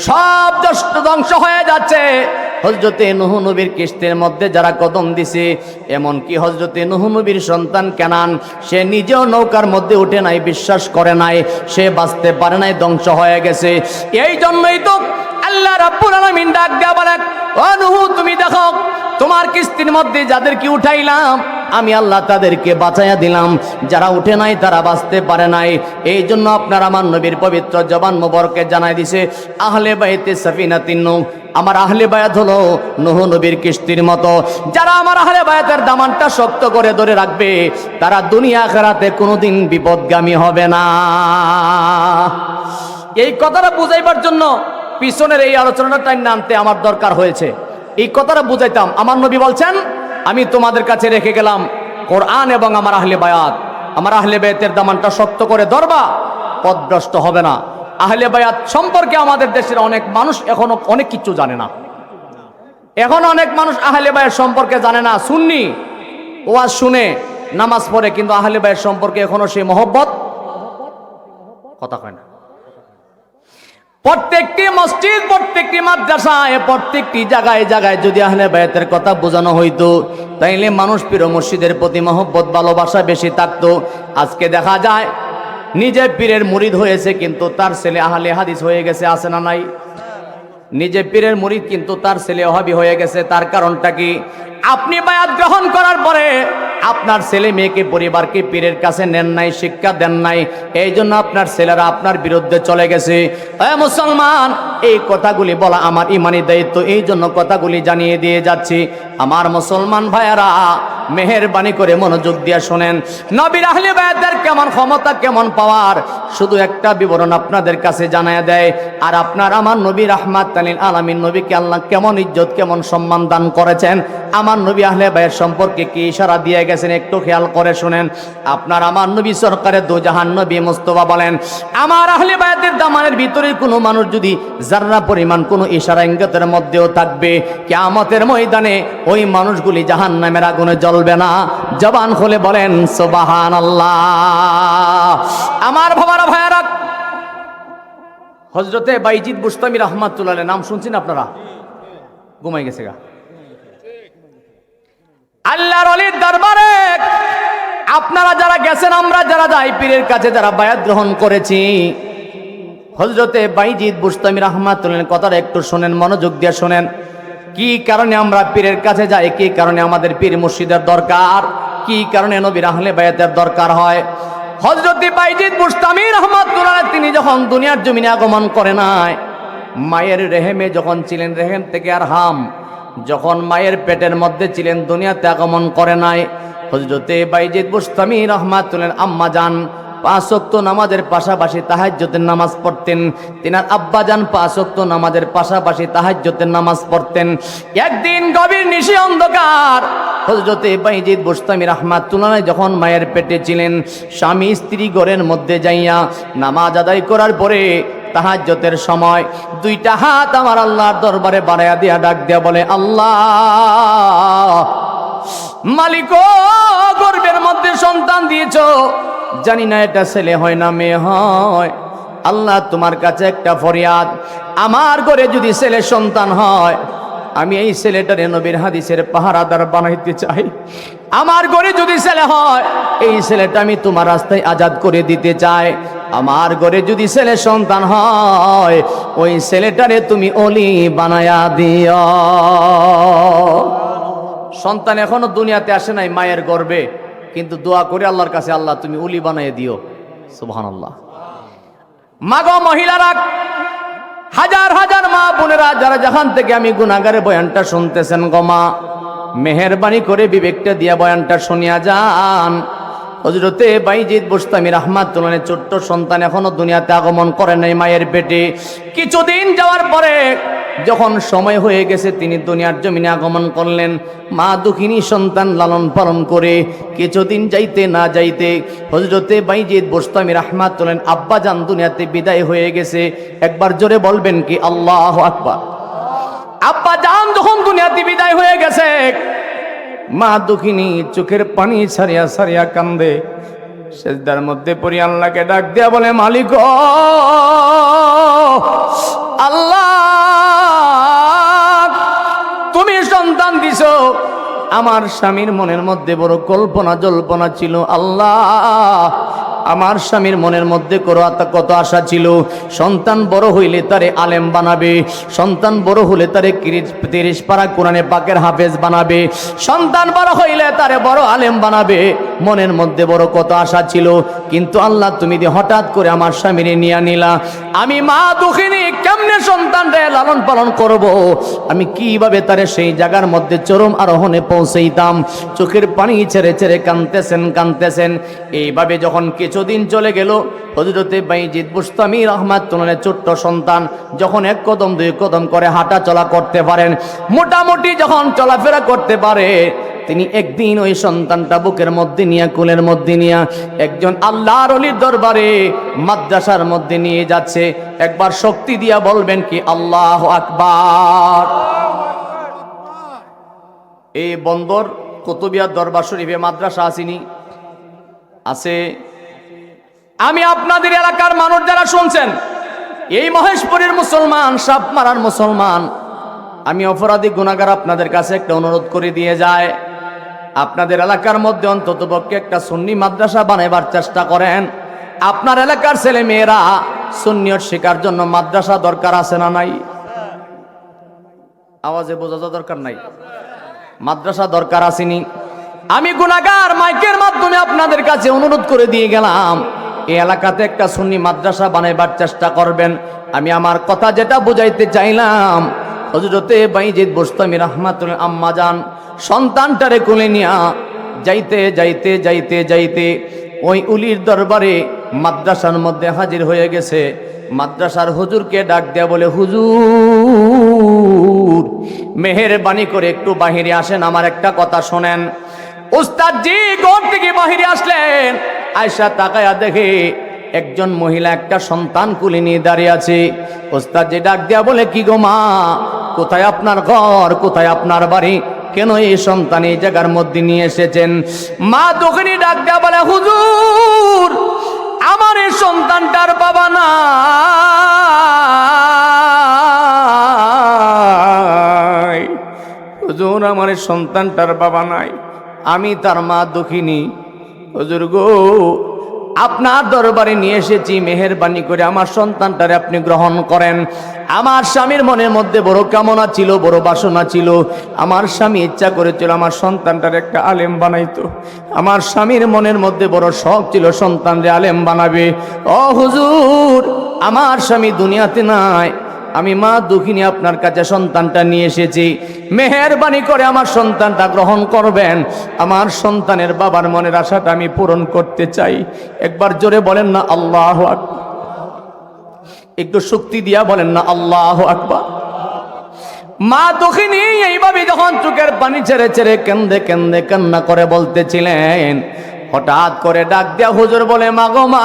সব ধ্বংস হয়ে যাচ্ছে। হযরতে নূহ নবীর কিস্তির মধ্যে যারা কদম দিছে, এমনকি হযরতে নূহ নবীর সন্তান কেনান, সে নিজেও নৌকার মধ্যে উঠে নাই, বিশ্বাস করে নাই, সে বাঁচতে পারে নাই, ধ্বংস হয়ে গেছে। এই জন্যই তো আল্লাহ রাব্বুল আলামিন ডাক দেয়া বলেন, ও নূহ তুমি দেখো তোমার কিস্তির মধ্যে যাদেরকে উঠাইলাম আমি আল্লাহ তাদেরকে বাঁচাইয়া দিলাম, যারা উঠে নাই তারা বাঁচতে পারে নাই। এই জন্য আপনার আমার নবীর পবিত্র জবান মোবারকে জানাই দিছে, আহলে বাইতে সাফিনাতিন নূহ, আমার আহলে বায়াত হলো নূহ নবীর কিস্তির মতো। যারা আমার আহলে বায়াতের দামানটা শক্ত করে ধরে রাখবে তারা দুনিয়া আখিরাতে কোনোদিন বিপদগামী হবে না। এই কথাটা বুঝাইবার জন্য পিছনের এই আলোচনাটা টাইম আনতে আমার দরকার হয়েছে। এই কথাটা বুঝাইতাম, আমার নবী বলছেন আমি তোমাদের কাছে রেখে গেলাম কোরআন এবং আমার আহলে বায়াত, আমার আহলে বায়াতের দামানটা শক্ত করে ধরবা, পথভ্রষ্ট হবে না। আহলে বায়াত সম্পর্কে আমাদের দেশের অনেক মানুষ এখনো অনেক কিছু জানে না। এখন অনেক মানুষ আহলে বায়াত সম্পর্কে জানে না। সুন্নি ওয়াজ শুনে নামাজ পড়ে, কিন্তু আহলে বায়াত সম্পর্কে এখনো সেই মহব্বত কথা কয় না। প্রত্যেকটি মসজিদ, প্রত্যেকটি মাদ্রাসায়, প্রত্যেকটি জায়গায় জায়গায় যদি আহলে বায়াতের কথা বোঝানো হইতো, তাইলে মানুষ পীর মসজিদের প্রতি মহব্বত ভালোবাসা বেশি থাকতো। আজকে দেখা যায় নিজে পীরের মুরিদ হয়েছে কিন্তু তার ছেলে আহলে হাদিস হয়ে গেছে, আছে না নাই? নিজে পীরের মুরিদ কিন্তু তার ছেলে ওহাবি হয়ে গেছে। তার কারণটা কি? আপনি বায়াত গ্রহণ করার পরে আপনার ছেলে মেয়েকে, পরিবারকে পীরের কাছে নেন নাই, শিক্ষা দেন নাই, এই জন্য আপনার ছেলেরা আপনার বিরুদ্ধে চলে গেছে। মুসলমান, এই কথাগুলি বলা আমার ইমানি দায়িত্ব, এই জন্য কথাগুলি জানিয়ে দিয়ে যাচ্ছি। আমার মুসলমান ভাইয়ারা মেহেরবানি করে মনোযোগ দিয়ে শোনেন, নবীর আহলে বায়াতের কেমন ক্ষমতা, কেমন পাওয়ার, শুধু একটা বিবরণ আপনাদের কাছে জানায় দেয়। আর আপনার আমার নবী রাহমাতাল লিল আলামিন নবীকে আল্লাহ কেমন ইজ্জত, কেমন সম্মান দান করেছেন, আমার নবী আহলে বায়াত সম্পর্কে কি ইশারা দিয়ে গেছেন, একটু খেয়াল করে শুনেন। আপনার আমার নবী সরকারে দো জাহান নবী মুস্তাফা বলেন, আমার আহলে বায়াতের দামানের ভিতরে কোনো মানুষ যদি যাররা পরিমাণ কোনো ইশারা ইঙ্গিতের মধ্যেও থাকবে, কিয়ামতের ময়দানে ওই মানুষগুলি জাহান্নামের আগুনে জ্বলবে না। জবান খুলে বলেন সুবহানাল্লাহ। আমার বাবারা ভাইয়ারা, হযরতে বাইজিদ বুস্তামি রাহমাতুল্লাহ আলাইহি নাম শুনছেন আপনারা? ঘুমাই গেছে গা। আল্লাহর ওলির দরবারে আপনারা যারা গেছেন, আমরা যারা যাই পীরের কাছে, যারা বায়াত গ্রহণ করেছি, হযরতে বাইজিদ বুস্তামি রাহমাতুল্লাহ কথাটা একটু শুনেন, মনোযোগ দিয়ে শুনেন। কি কারণে আমরা পীরের কাছে যাই, কি কারণে আমাদের পীর মুর্শিদের দরকার, কি কারণে নবীর আহলে বায়াতের দরকার হয়। হযরতে বাইজিদ বুস্তামি রাহমাতুল্লাহ তিনি যখন দুনিয়ার জমিনে আগমন করে নাই, মায়ের রেহেমে যখন ছিলেন, রেহেম থেকে আর হাম যখন মায়ের পেটের মধ্যে ছিলেন, দুনিয়াতে আগমন করে নাই। হযরতে বাইজিদ বুস্তামি রাহমাতুল্লাহ আম্মা জান 5 ওয়াক্ত নামাজের পাশাপাশি তাহাজ্জুদের নামাজ পড়তেন। তিনার আব্বা জান 5 ওয়াক্ত নামাজের পাশাপাশি তাহাজ্জুদের নামাজ পড়তেন। একদিন গভীর নিশি অন্ধকার হযরতে বাইজিদ বুস্তামি রাহমাতুল্লাহ যখন মায়ের পেটে ছিলেন, স্বামী স্ত্রী ঘরের মধ্যে যাইয়া নামাজ আদায় করার পরে তাহাজ্জুদের সময় দুইটা হাত আমার আল্লাহর দরবারে বাড়াইয়া দিয়া ডাক দিয়া বলে, আল্লাহ মালিক, গর্ভের মধ্যে সন্তান দিয়েছো, জানি না এটা ছেলে হয় না মেয়ে হয়। আল্লাহ তোমার কাছে একটা ফরিয়াদ, আমার ঘরে যদি ছেলে সন্তান হয়, আমি এই ছেলেটারে নবীর হাদিসের পাহারাদার বানাইতে চাই। আমার ঘরে যদি ছেলে হয়, এই ছেলেটা আমি তোমার রাস্তায় আজাদ করে দিতে চাই। আমার ঘরে যদি ছেলে সন্তান হয়, ওই ছেলেটারে তুমি ওলি বানায়া দিও। সন্তান এখনো দুনিয়াতে আসে নাই মায়ের গর্ভে, কিন্তু দোয়া করে আল্লাহর কাছে, আল্লাহ তুমি ওলি বানায় দিও। সুবহানাল্লাহ। মাগো মহিলারা, হাজার হাজার মা বোনেরা যারা যেখান থেকে আমি গুনাহগারের বয়ানটা শুনতেছেন, গো মা, মেহেরবানি করে বিবেকটা দিয়া বয়ানটা শুনিয়া যান। হযরতে বাইজিদ বুস্তামি রাহমাতুল্লাহ ছোট্ট সন্তান এখনো দুনিয়াতে আগমন করে নাই মায়ের পেটে। কিছুদিন যাওয়ার পরে যখন সময় হয়ে গেছে, তিনি দুনিয়ার জমিনে আগমন করলেন। মা দুঃখিনী সন্তান লালন পালন করে কিছুদিন যাইতে না যাইতে হযরতে বাইজিদ বুস্তামি রাহমাতুল্লাহ আব্বা জান দুনিয়াতে বিদায় হয়ে গেছে। একবার জোরে বলবেন কি আল্লাহু আকবার। আব্বা জান যখন দুনিয়াতে বিদায় হয়ে গেছে, মা দুঃখিনী চোখের পানি ছাড়িয়া ছাড়িয়া কান্দে, সেজদার মধ্যে পড়ি আল্লাহকে ডাক দিয়া বলে, মালিক আল্লাহ, তুমি সন্তান দিছো, আমার স্বামীর মনের মধ্যে বড় কল্পনা জল্পনা ছিল আল্লাহ, আমার স্বামীর মনের মধ্যে কত আশা ছিল, সন্তান বড় হইলে তারে আলেম বানাবে, সন্তান বড় হলে তারে 30 পারা কোরআনে পাকের হাফেজ বানাবে, সন্তান বড় হইলে তারে বড় আলেম বানাবে, মনের মধ্যে বড় কত আশা ছিল। কিন্তু আল্লাহ তুমি হঠাৎ করে আমার স্বামীরে নিয়ে নিলা, আমি মা দুঃখিনী কেমনে সন্তানরে লালন পালন করব, আমি কিভাবে তারে সেই জায়গার মধ্যে চরম আরোহণে পৌঁছাইতাম। চোখের পানি ছেড়ে ছেড়ে কাঁদতেছেন। এইভাবে যখন কিছুদিন চলে গেল, হযরতে বাইজিদ বুস্তামি রাহমাতুল্লাহ ছোট্ট সন্তান যখন 1 কদম 2 কদম করে হাঁটা চলা করতে পারেন, মোটামুটি যখন চলাফেরা করতে পারে, তিনি একদিন ওই সন্তানটা বুকের মধ্যে নিয়ে, কোলের মধ্যে নিয়ে একজন আল্লাহর ওলির দরবারে মাদ্রাসার মধ্যে নিয়ে যাচ্ছে। একবার শক্তি দিয়া বলবেন কি আল্লাহু আকবার। এই বন্দর কুতুবিয়া দরবার শরীফে মাদ্রাসা আসেনি? আছে। আমি আপনাদের এলাকার মানুষ যারা শুনছেন, এই মহেশপুরের মুসলমান, সাপমারার মুসলমান, আমি অপরাধী গুনাহগার আপনাদের কাছে একটা অনুরোধ করে দিয়ে যায়, আপনাদের এলাকার মধ্যে অন্ততপক্ষে একটা সুন্নি মাদ্রাসা বানাইবার চেষ্টা করেন। আপনার এলাকার ছেলে মেয়েরা সুন্নিয়ত শেখার জন্য মাদ্রাসা দরকার আছে না নাই? আওয়াজে বোঝা দরকার নাই? মাদ্রাসা দরকার আসেনি? আমি গুনাহগার মাইকের মাধ্যমে আপনাদের কাছে অনুরোধ করে দিয়ে গেলাম, এই এলাকাতে একটা সুন্নি মাদ্রাসা বানাইবার চেষ্টা করবেন। আমি আমার কথা যেটা বুঝাইতে চাইলাম, হযরতে বাইজিদ বুস্তামি রাহমাতুল্লাহ আম্মা জান সন্তানটারে কোলে নিয়া যাইতে ওই উলির দরবারে মাদ্রাসার মধ্যে হাজির হয়ে গেছে। মাদ্রাসার হুজুরকে ডাক দেয়া বলে, হুজুর মেহেরবানি করে একটু বাহিরে আসেন, আমার একটা কথা শোনেন। উস্তাদজি ঘর থেকে বাহিরে আসলেন, আয়সা তাকায়া দেখে একজন মহিলা একটা সন্তান কোলে নিয়ে দাঁড়িয়ে আছে। উস্তাদজি ডাক দেয়া বলে, কি গো মা, কোথায় আপনার ঘর, কোথায় আপনার বাড়ি, কেন এই সন্তান এই জায়গার মধ্যে নিয়ে এসেছেন? মা দোকানি ডাক দেয়া বলে, হুজুর আমার এই সন্তানটার বাবা নাই, হুজুর আমার এই সন্তানটার বাবা নাই, আমি তার মা দক্ষিণী। হুজুর গো, আপনার দরবারে নিয়ে এসেছি, মেহেরবানি করে আমার সন্তানটারে আপনি গ্রহণ করেন। আমার স্বামীর মনের মধ্যে বড় কামনা ছিল, বড় বাসনা ছিল, আমার স্বামী ইচ্ছা করেছিল আমার সন্তানটার একটা আলেম বানাইতো। আমার স্বামীর মনের মধ্যে বড় শখ ছিল সন্তানরে আলেম বানাবে। ও হুজুর, আমার স্বামী দুনিয়াতে নাই, আমি মা দুঃখিনী আপনার কাছে সন্তানটা নিয়ে এসেছি, মেহেরবানি করে আমার সন্তানটা গ্রহণ করবেন। আমার সন্তানের বাবার মনের আশাটা আমি পূরণ করতে চাই। একবার জোরে বলেন না আল্লাহু আকবার, একটু শক্তি দিয়া বলেন না আল্লাহু আকবার। মা দুঃখিনী এইভাবে যখন চোখের পানি ছেড়ে ছেড়ে কেন্দে কেন্দে কান্না করে বলতেছিলেন, হঠাৎ করে ডাক দেয়া হুজুর বলে, মা গো মা,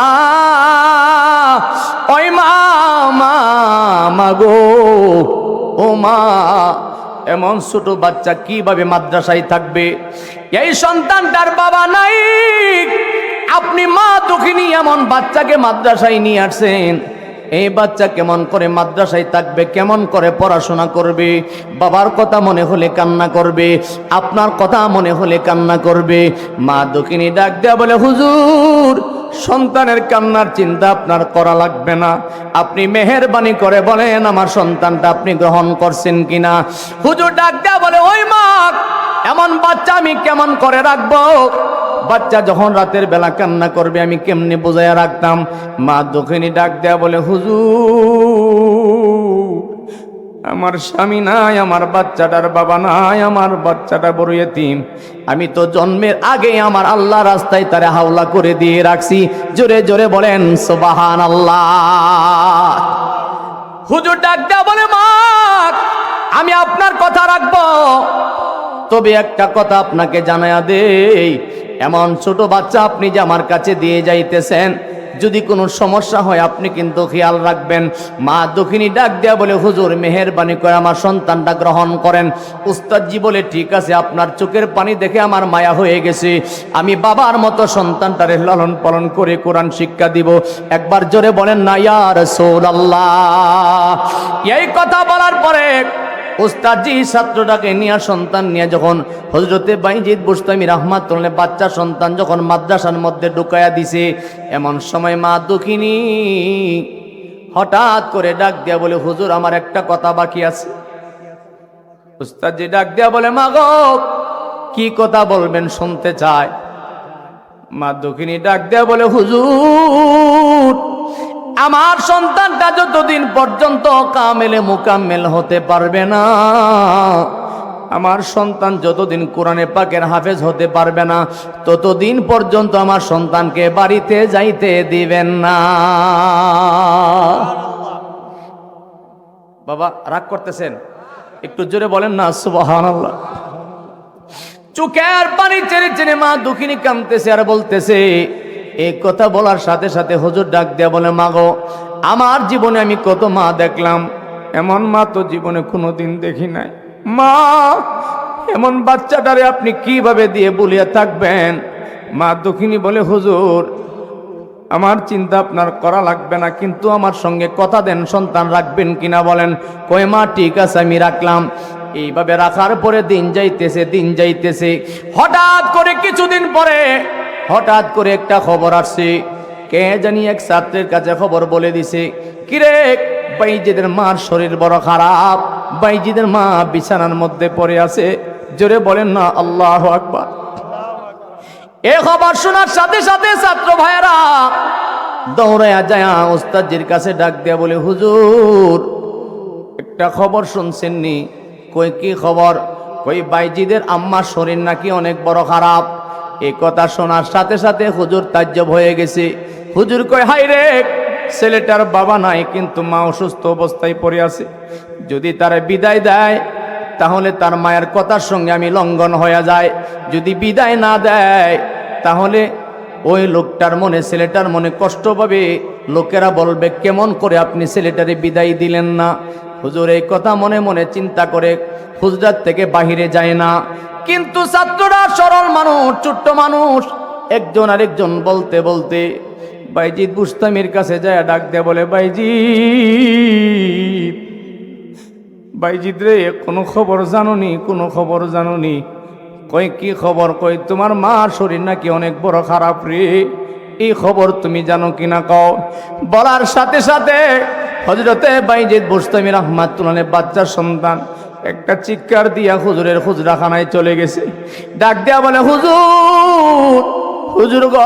ওই মা, মা গো, ও মা, এমন ছোট বাচ্চা কিভাবে মাদ্রাসায় থাকবে? এই সন্তানটার বাবা নাই, আপনি মা দুঃখিনী এমন বাচ্চাকে মাদ্রাসায় নিয়ে আসছেন, এই বাচ্চা কেমন করে মাদ্রাসায় থাকবে, কেমন করে পড়াশোনা করবে? বাবার কথা মনে হলে কান্না করবে, আপনার কথা মনে হলে কান্না করবে। মা দক্ষিণী ডাক দেয়া বলে, হুজুর সন্তানের কান্নার চিন্তা আপনার করা লাগবে না, আপনি মেহেরবানি করে বলেন আমার সন্তানটা আপনি গ্রহণ করছেন কিনা। হুজুর ডাক দেয়া বলে, ওই মা, এমন বাচ্চা আমি কেমন করে রাখবো? বাচ্চা যখন রাতের বেলা কান্না করবে আমি কেমনে বোঝাইয়া রাখতাম? মা দক্ষিণী ডাক দেয়া বলে, হুজুর আমার স্বামী নাই, আমার বাচ্চাটার বাবা নাই, আমার বাচ্চাটা বড় এতিম, আমি তো জন্মের আগে আমার আল্লাহ রাস্তায় তারে হাওলা করে দিয়ে রাখছি। জোরে জোরে বলেন সুবহানাল্লাহ। হুজুর ডাক দেয়া বলে, মা আমি আপনার কথা রাখবো, তবে একটা কথা আপনাকে জানায়া দেই, এমন ছোট বাচ্চা আপনি যে আমার কাছে দিয়ে যাইতেছেন, যদি কোনো সমস্যা হয় আপনি কিন্তু খেয়াল রাখবেন। মা দক্ষিণী ডাক দেয়া বলে, হুজুর মেহেরবানি করে আমার সন্তানটা গ্রহণ করেন। উস্তাদজি বলে, ঠিক আছে, আপনার চোখের পানি দেখে আমার মায়া হয়ে গেছে, আমি বাবার মতো সন্তানটারে লালন পালন করে কোরআন শিক্ষা দিব। একবার জোরে বলেন না ইয়া রাসূলুল্লাহ। এই কথা বলার পরে উস্তাদজি ছাত্রটাকে নিয়ে, সন্তান নিয়ে যখন হযরতে বাইজিদ বুস্তামি রাহমাতুল্লাহ বাচ্চা সন্তান যখন মাদ্রাসার মধ্যে ঢুকায়া দিছে, এমন সময় মা দক্ষিণী হঠাৎ করে ডাক দিয়া বলে, হুজুর আমার একটা কথা বাকি আছে। উস্তাদজি ডাক দিয়া বলে, মা গো কি কথা বলবেন, শুনতে চায়। মা দক্ষিণী ডাক দিয়া বলে, হুজুর আমার সন্তানটা যতদিন পর্যন্ত কামেলে মুকাম্মেল হতে পারবে না, আমার সন্তান যতদিন কোরআনে পাকের হাফেজ হতে পারবে না, ততদিন পর্যন্ত আমার সন্তানকে বাড়িতে যাইতে দিবেন না। বাবা রাগ করতেছেন? একটু জোরে বলেন না সুবহানাল্লাহ। চোখের পানি ছেড়ে ছেড়ে মা দক্ষিণী কাঁদতেছে আর বলতেছে, এই কথা বলার সাথে সাথে হুজুর ডাক দেয়া বলে, মা গো আমার জীবনে আমি কত মা দেখলাম, এমন মা তো জীবনে কোনোদিন দেখি নাই। মা এমন বাচ্চাটারে আপনি কিভাবে দিয়ে বলিয়া থাকবেন? মা দক্ষিণী বলে, হুজুর আমার চিন্তা আপনার করা লাগবে না, কিন্তু আমার সঙ্গে কথা দেন সন্তান রাখবেন কিনা বলেন। কয় মা ঠিক আছে আমি রাখলাম। এইভাবে রাখার পরে দিন যাইতেছে। হঠাৎ করে কিছুদিন পরে হঠাৎ করে একটা খবর আসছে, কে জানি এক ছাত্রের কাছে খবর বলে দিছে, কিরে বাইজিদের মার শরীর বড় খারাপ, বাইজিদের মা বিছানার মধ্যে পড়ে আছে। জোরে বলেন না আল্লাহু আকবার। এ খবর শোনার সাথে সাথে ছাত্র ভাইয়েরা দৌড়ায়া যায় উস্তাদজির কাছে ডাক দেয়া বলে, হুজুর একটা খবর শুনছেন নি? কই কি খবর? কই বাইজিদের আম্মার শরীর নাকি অনেক বড় খারাপ। এই কথা শোনার সাথে সাথে হুজুর তাজ্জব হয়ে গেছে। হুজুর কয়, হাই রে, ছেলেটার বাবা নাই কিন্তু মা অসুস্থ অবস্থায় পড়ে আছে, যদি তার বিদায় দেয় তাহলে তার মায়ের কথার সঙ্গে আমি লঙ্ঘন হয়ে যায়, যদি বিদায় না দেয় তাহলে ওই লোকটার মনে, ছেলেটার মনে কষ্ট পাবে, লোকেরা বলবে কেমন করে আপনি ছেলেটারে বিদায় দিলেন না। হুজুর এই কথা মনে মনে চিন্তা করে হুজরাত থেকে বাহিরে যায় না। কিন্তু ছাত্ররা সরল মানুষ, ছোট্ট মানুষ, একজন আরেকজন বলতে বলতে বাইজিদ বুস্তামির কাছে যায় ডাক দেয়া বলে, বাইজিদ রে কোনো খবর জানোনি? কোনো খবর জানোনি? কই কি খবর? কই তোমার মার শরীর নাকি অনেক বড় খারাপ রে, এই খবর তুমি জানো কিনা কও। বলার সাথে সাথে হযরতে বাইজিদ বুস্তামি রাহমাতুল্লাহ বাচ্চা সন্তান একটা চিৎকার দিয়া হুজুরের হুজরাখানায় চলে গেছে। ডাক দেয়া বলে, হুজুর গো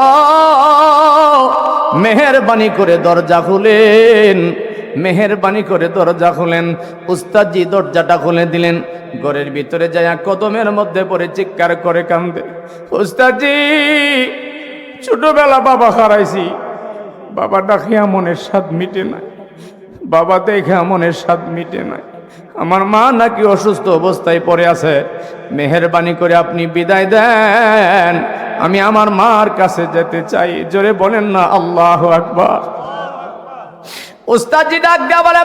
মেহেরবানি করে দরজা খুলেন, মেহেরবানি করে দরজা খুলেন। উস্তাদজি দরজাটা খুলে দিলেন। ঘরের ভিতরে যায় কদমের মধ্যে পড়ে চিৎকার করে কান্দে, উস্তাদজি ছোটবেলা বাবা হারাইছি, বাবা ডাকিয়া মনের স্বাদ মিটে নাই, বাবা দেখে মনের স্বাদ মিটে নাই, আমার মা নাকি অসুস্থ অবস্থায় পড়ে আছে, মেহেরবানি করে আপনি বিদায় দেন, আমি আমার মার কাছে যেতে চাই। জোরে বলেন না আল্লাহু আকবার। উস্তাদজি ডাক দেয়া বলে,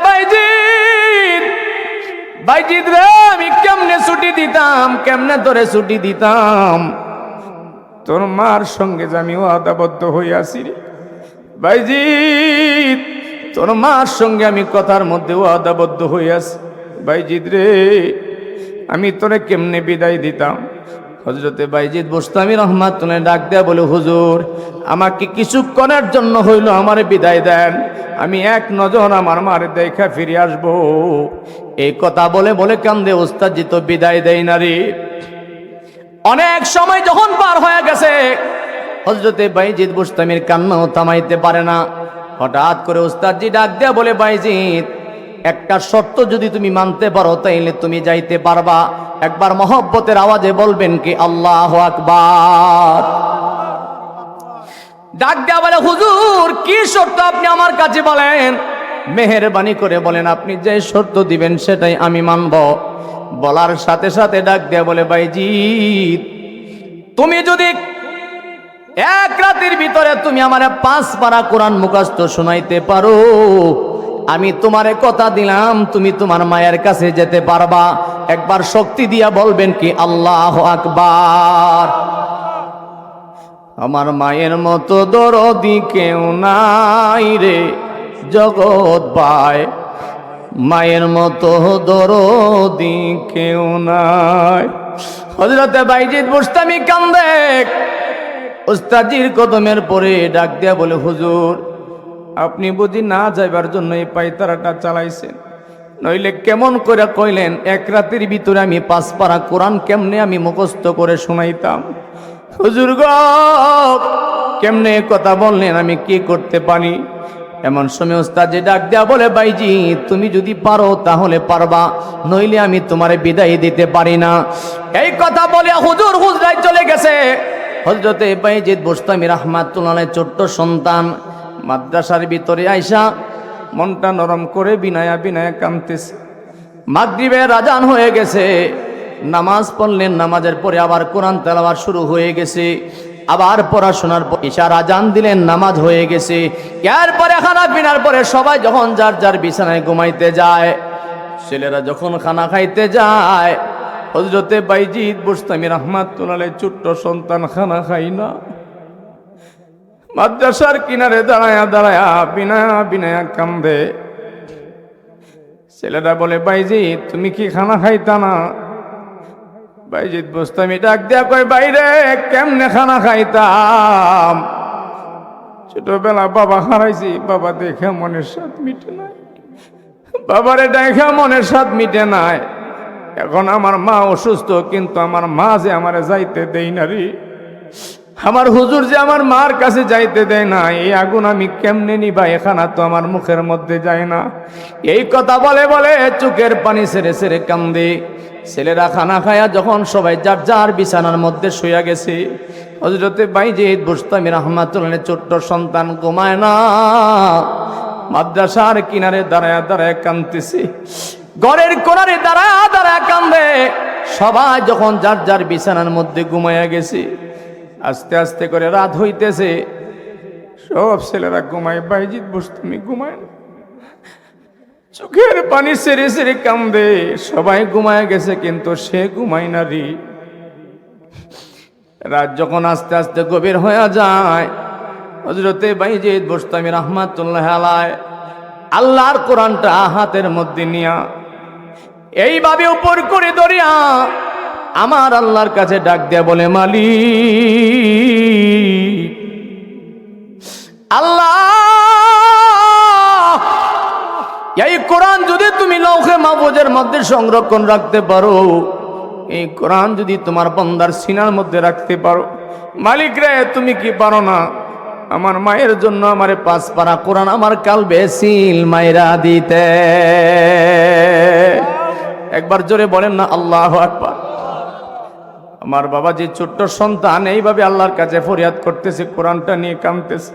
বাইজিদ রে আমি কেমনে ছুটি দিতাম, কেমনে তোরে ছুটি দিতাম, তোর মার সঙ্গে যে আমি ওয়াদাবদ্ধ হইয়াছি রে বাইজিদ, তোর মার সঙ্গে আমি কথার মধ্যে ওয়াদাবদ্ধ হইয়াছি বাইজিদ রে, আমি তোরে কেমনে বিদায় দিতাম। হযরতে বাইজিদ বুস্তামি রাহমাতুল্লাহ ডাক দেয়া বলে, হুজুর আমাকে কিছুক্ষণের জন্য হইল আমার বিদায় দেন, আমি এক নজর আমার মার দেখা ফিরে আসব। এই কথা বলে বলে কান্দে। উস্তাদজি তো বিদায় দেয় না রে। অনেক সময় যখন পার হয়ে গেছে, হযরতে বাইজিদ বুস্তামির কান্নাও থামাইতে পারে না। হঠাৎ করে উস্তাদজি ডাক দেয়া বলে, বাইজিদ একটা শর্ত যদি তুমি মানতে পারো তাইলে তুমি যাইতে পারবা। একবার মহব্বতের আওয়াজে বলবেন কি আল্লাহু আকবার। ডাক দেয়া বলে, হুজুর কি শর্ত আপনি আমার কাছে বলেন, মেহেরবানি করে বলেন, আপনি যে শর্ত দিবেন সেটাই আমি মানব। বলার সাথে সাথে ডাক দেয়া বলে, বাইজিদ তুমি যদি এক রাতের ভিতরে তুমি আমারে 5 পারা কোরআন মুখস্থ শোনাইতে পারো, আমি তোমারে কথা দিলাম তুমি তোমার মায়ের কাছে যেতে পারবা। একবার শক্তি দিয়া বলবেন কি আল্লাহু আকবার। আমার মায়ের মতো দরদি কেউ নাই রে জগৎ ভাই, মায়ের মতো দরদি কেউ নাই। হযরতে বাইজিদ বুস্তামি কান্দে, উস্তাদির কদমের পরে ডাক দিয়া বলে, হুজুর আপনি বুঝি না যাইবার জন্য এই পায়তারাটা চালাইছেন, নইলে কেমন করে কইলেন এক রাতের ভিতরে আমি 5 পারা কোরআন কেমনে আমি মুখস্থ করে শোনাইতাম। হুজুর গো কেমনে কথা বললেন, আমি কি করতে পারি। এমন সময় উস্তাদ ডাক দেয়া বলে, বাইজি তুমি যদি পারো তাহলে পারবা, নইলে আমি তোমারে বিদায় দিতে পারি না। এই কথা বলে হুজুর হুজরায় চলে গেছে। হযরতে বাইজিদ বুস্তামি রাহমাতুল্লাহ আলাইহি ছোট্ট সন্তান মাদ্রাসার ভিতরে আইসা মনটা নরম করে বিনায়া বিনায়া কাঁদতেছে। মাগরিবের আজান হয়ে গেছে, নামাজ পড়লেন, নামাজের পরে আবার কোরআন তেলাওয়াত শুরু হয়ে গেছে, আবার পড়াশোনার পর ইশার আজান দিলেন, নামাজ হয়ে গেছে। এরপরে খানা পিনার পরে সবাই যখন যার যার বিছানায় ঘুমাইতে যায়, ছেলেরা যখন খানা খাইতে যায়, হযরতে বাইজিদ বুস্তামি রাহমাতুল্লাহ আলাইহি ছোট্ট সন্তান খানা খাই না, মাদ্রাসার কিনারে দাঁড়ায়া দাঁড়ায়া বিনায়া বিনায়া কান্দে। ছেলেরা বলে, বাইজিদ তুমি কি খানা খাইতা না? বাইজিদ বুস্তামি ডাক দেয়া কয়, বাইরে কেমনে খানা খাইতাম, ছোটবেলা বাবা হারাইছি, বাবা দেখে মনের স্বাদ মিটে নাই, বাবারে দেখা মনের স্বাদ মিটে নাই। এখন আমার মা অসুস্থ, কিন্তু আমার মা যে আমারে যাইতে দেই না রে, আমার হুজুর যে আমার মার কাছে যাইতে দেয় না, এই আগুন আমি কেমনে নিবা, এখানা তো আমার মুখের মধ্যে যায় না। এই কথা বলে বলে চোখের পানি ছেড়ে ছেড়ে কান্দে। ছেলেরা খানা খায়া যখন সবাই যার যার বিছানার মধ্যে শুয়ে গেছে, হযরতে বাইজিদ বুস্তামি রাহমাতুল্লাহ আলাইহি ছোট্ট সন্তান ঘুমায় না, মাদ্রাসার কিনারে দাঁড়ায়া দাঁড়ায়া কাঁদতেছে, ঘরের কোণারে দাঁড়ায়া দাঁড়ায়া কান্দে। সবাই যখন যার যার বিছানার মধ্যে ঘুমায়া গেছে, আস্তে আস্তে করে রাত হইতেছে, সব ছেলেরা ঘুমায়, বাইজিদ বুস্তামি ঘুমায় না, চোখের পানি ছেড়ে ছেড়ে কান্দে। সবাই ঘুমায় গেছে কিন্তু সে ঘুমায় না রে। রাত যখন আস্তে আস্তে গভীর হয়ে যায়, হযরতে বাইজিদ বুস্তামি রাহমাতুল্লাহ আলাইহি আল্লাহর কোরআনটা হাতের মধ্যে নিয়া এইভাবে উপর করে ধরিয়া আমার আল্লাহর কাছে ডাক দেয়া বলে, মালিক আল্লাহ, এই কোরআন যদি তুমি লৌহে মাহফুজের মধ্যে সংরক্ষণ রাখতে পারো, এই কোরআন যদি তোমার বান্দার সিনার মধ্যে রাখতে পারো, মালিক রে তুমি কি পারো না আমার মায়ের জন্য আমারে 5 পারা কোরআন আমার কালবে সিল মাইরা দিতে। একবার জোরে বলেন না আল্লাহু আকবার। আমার বাবা যে ছোট্ট সন্তান এইভাবে আল্লাহর কাছে ফরিয়াদ করতেছে, কোরআনটা নিয়ে কাঁদতেছে।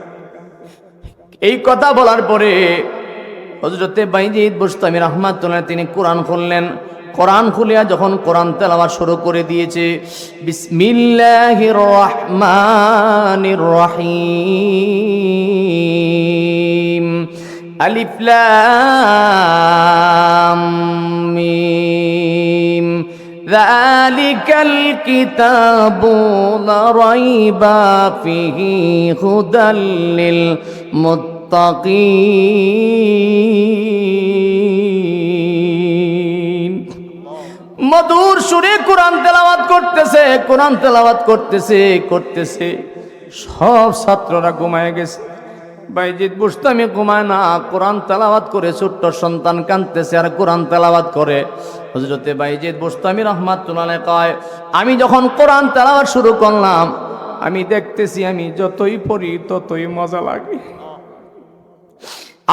এই কথা বলার পরে হযরতে বাইজিদ বুস্তামি রাহমাতুল্লাহ তিনি কোরআন খুললেন। কোরআন খুলিয়া যখন কোরআন তেলাওয়াত শুরু করে দিয়েছে, বিসমিল্লাহির রহমানির রহিম, আলিফ লাম মিম, যালিকাল কিতাবু লা রাইবা ফিহি হুদাল লিল মুত্তাকিন। মধুর সুরে কোরআন তেলাওয়াত করতেছে, কোরআন তেলাওয়াত করতেছে করতেছে, সব ছাত্ররা ঘুমায় গেছে। বাইজিদ বুস্তামি ঘুমায় না, কোরআন তেলাওয়াত করে ছোট্ট সন্তান কাঁদতেছে আর কোরআন তেলাওয়াত করে। হযরতে বাইজিদ বুস্তামি রাহমাতুল্লাহ আলাইহি কয়, আমি যখন কোরআন তেলাওয়াত শুরু করলাম, আমি দেখতেছি আমি যতই পড়ি ততই মজা লাগে,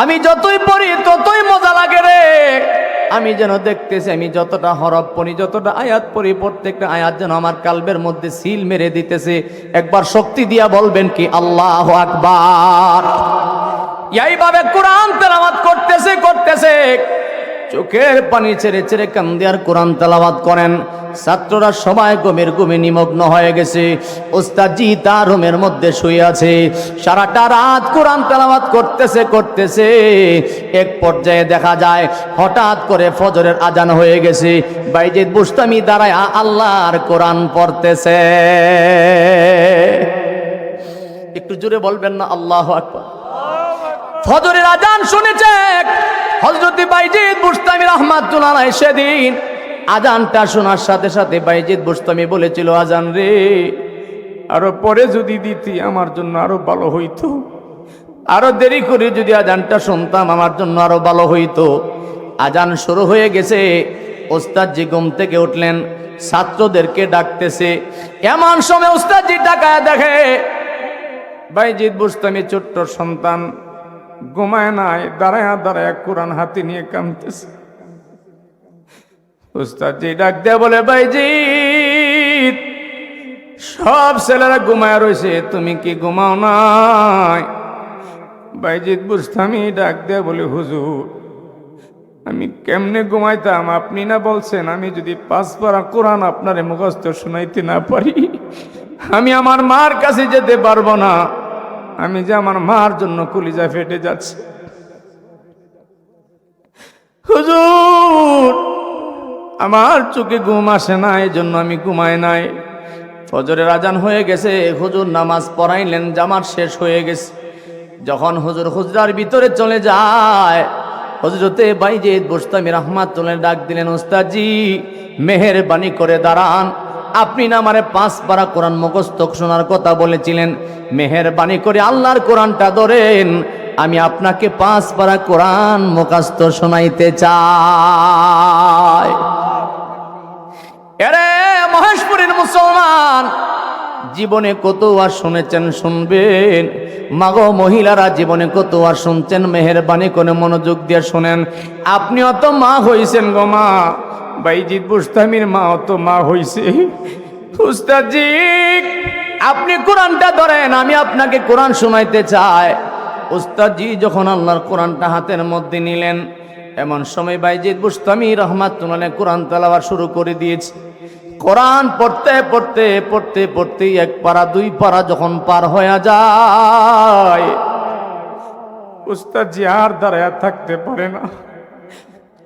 আমি যতই পড়ি ততই মজা লাগে রে। আমি যেন দেখতেছি আমি যতটা হরফ পড়ি, যতটা আয়াত পড়ি, প্রত্যেকটা আয়াত যেন আমার কালবের মধ্যে সিল মেরে দিতেছে। একবার শক্তি দিয়া বলবেন কি আল্লাহু আকবার। এইভাবে কোরআন তেলাওয়াত করতেছে করতেছে চোখের পানি ছেড়ে ছেড়ে কান্দে আর কোরআন তেলাওয়াত করেন। ছাত্ররা সবাই ঘুমের ঘুমে নিমগ্ন হয়ে গেছে। ওস্তাদজি তার রুমের মধ্যে শুয়ে আছে, সারাটা রাত কোরআন তেলাওয়াত করতেছে। এক পর্যায়ে দেখা যায় হঠাৎ করে ফজরের আজান হয়ে গেছে। বাইজিদ বুস্তামি দাঁড়ায় আল্লাহর কোরআন পড়তেছে। একটু জোরে বলবেন না আল্লাহু আকবার। ফজরের আজান শুনেছে হযরত বাইজিদ বুস্তামি রাহমাতুল্লাহ আলাইহি। সেদিন আজানটা শোনার সাথে সাথে বাইজিদ বুস্তামি বলেছিল, আজান রে আরো পরে যদি দিতি আমার জন্য আরো ভালো হইতো, আরো দেরি করে যদি আজানটা শুনতাম আমার জন্য আরো ভালো হইতো। আজান শুরু হয়ে গেছে, ওস্তাদজি ঘুম থেকে উঠলেন, ছাত্রদেরকে ডাকতেছে। এমন সময় ওস্তাদজি ডাকায় দেখে বাইজিদ বুস্তামি ছোট্ট সন্তান ঘুমায় নাই, দাঁড়ায় দাঁড়ায় কোরআন হাতে নিয়ে কাঁদতেছে। উস্তাদজি ডাক দেয়া বলে, বাইজিদ সব ছেলেরা ঘুমায় রয়েছে, তুমি কি ঘুমাও নাই? বাইজিদ বুস্তামি ডাক দেয়া বলে, হুজুর আমি কেমনে ঘুমাইতাম? আপনি না বলছেন আমি যদি 5 পারা কোরআন আপনারে মুখস্থ শুনাইতে না পারি আমি আমার মার কাছে যেতে পারবো না। আমি যে আমার মার জন্য কলিজা ফেটে যাচ্ছে। হুজুর আমার চোখে ঘুম আসে না, এই জন্য আমি ঘুমাই নাই। ফজরের আজান হয়ে গেছে, হুজুর নামাজ পড়াইলেন, জামাত শেষ হয়ে গেছে। যখন হুজুর হুজরার ভিতরে চলে যায়, হযরতে বাইজিদ বুস্তামি রাহমাতুল্লাহ ডাক দিলেন, ওস্তাদজি মেহেরবানি করে দাঁড়ান, আপনি না আমারে 5 পারা কোরআন মুখস্থ শোনার কথা বলেছিলেন, মেহেরবানি করে আল্লাহর কোরআনটা ধরেন, আমি আপনাকে 5 পারা কোরআন মুখস্থ শোনাইতে চাই। এরে মহেশপুরের মুসলমান, জীবনে কত আর শুনেছেন, শুনবেন। মাগো মহিলারা জীবনে কত আর শুনছেন, মেহেরবানি করে মনোযোগ দিয়ে শোনেন। আপনিও তো মা হইছেন গো মা, বাইজিদ বুস্তামির মাও তো মা হইছে। উস্তাদজি আপনি কোরআনটা ধরেন, আমি আপনাকে কোরআন শোনাইতে চাই। উস্তাদজি যখন আল্লাহর কোরআনটা হাতের মধ্যে নিলেন, এমন সময় বাইজিদ বুস্তামি রাহমাতুল্লাহ কোরআন তেলাওয়াত শুরু করে দিয়েছে। কোরআন পড়তে পড়তে পড়তে পড়তে 1 পারা 2 পারা যখন পার হয়ে যায়, উস্তাদজি আর দাঁড়ায় থাকতে পারে না,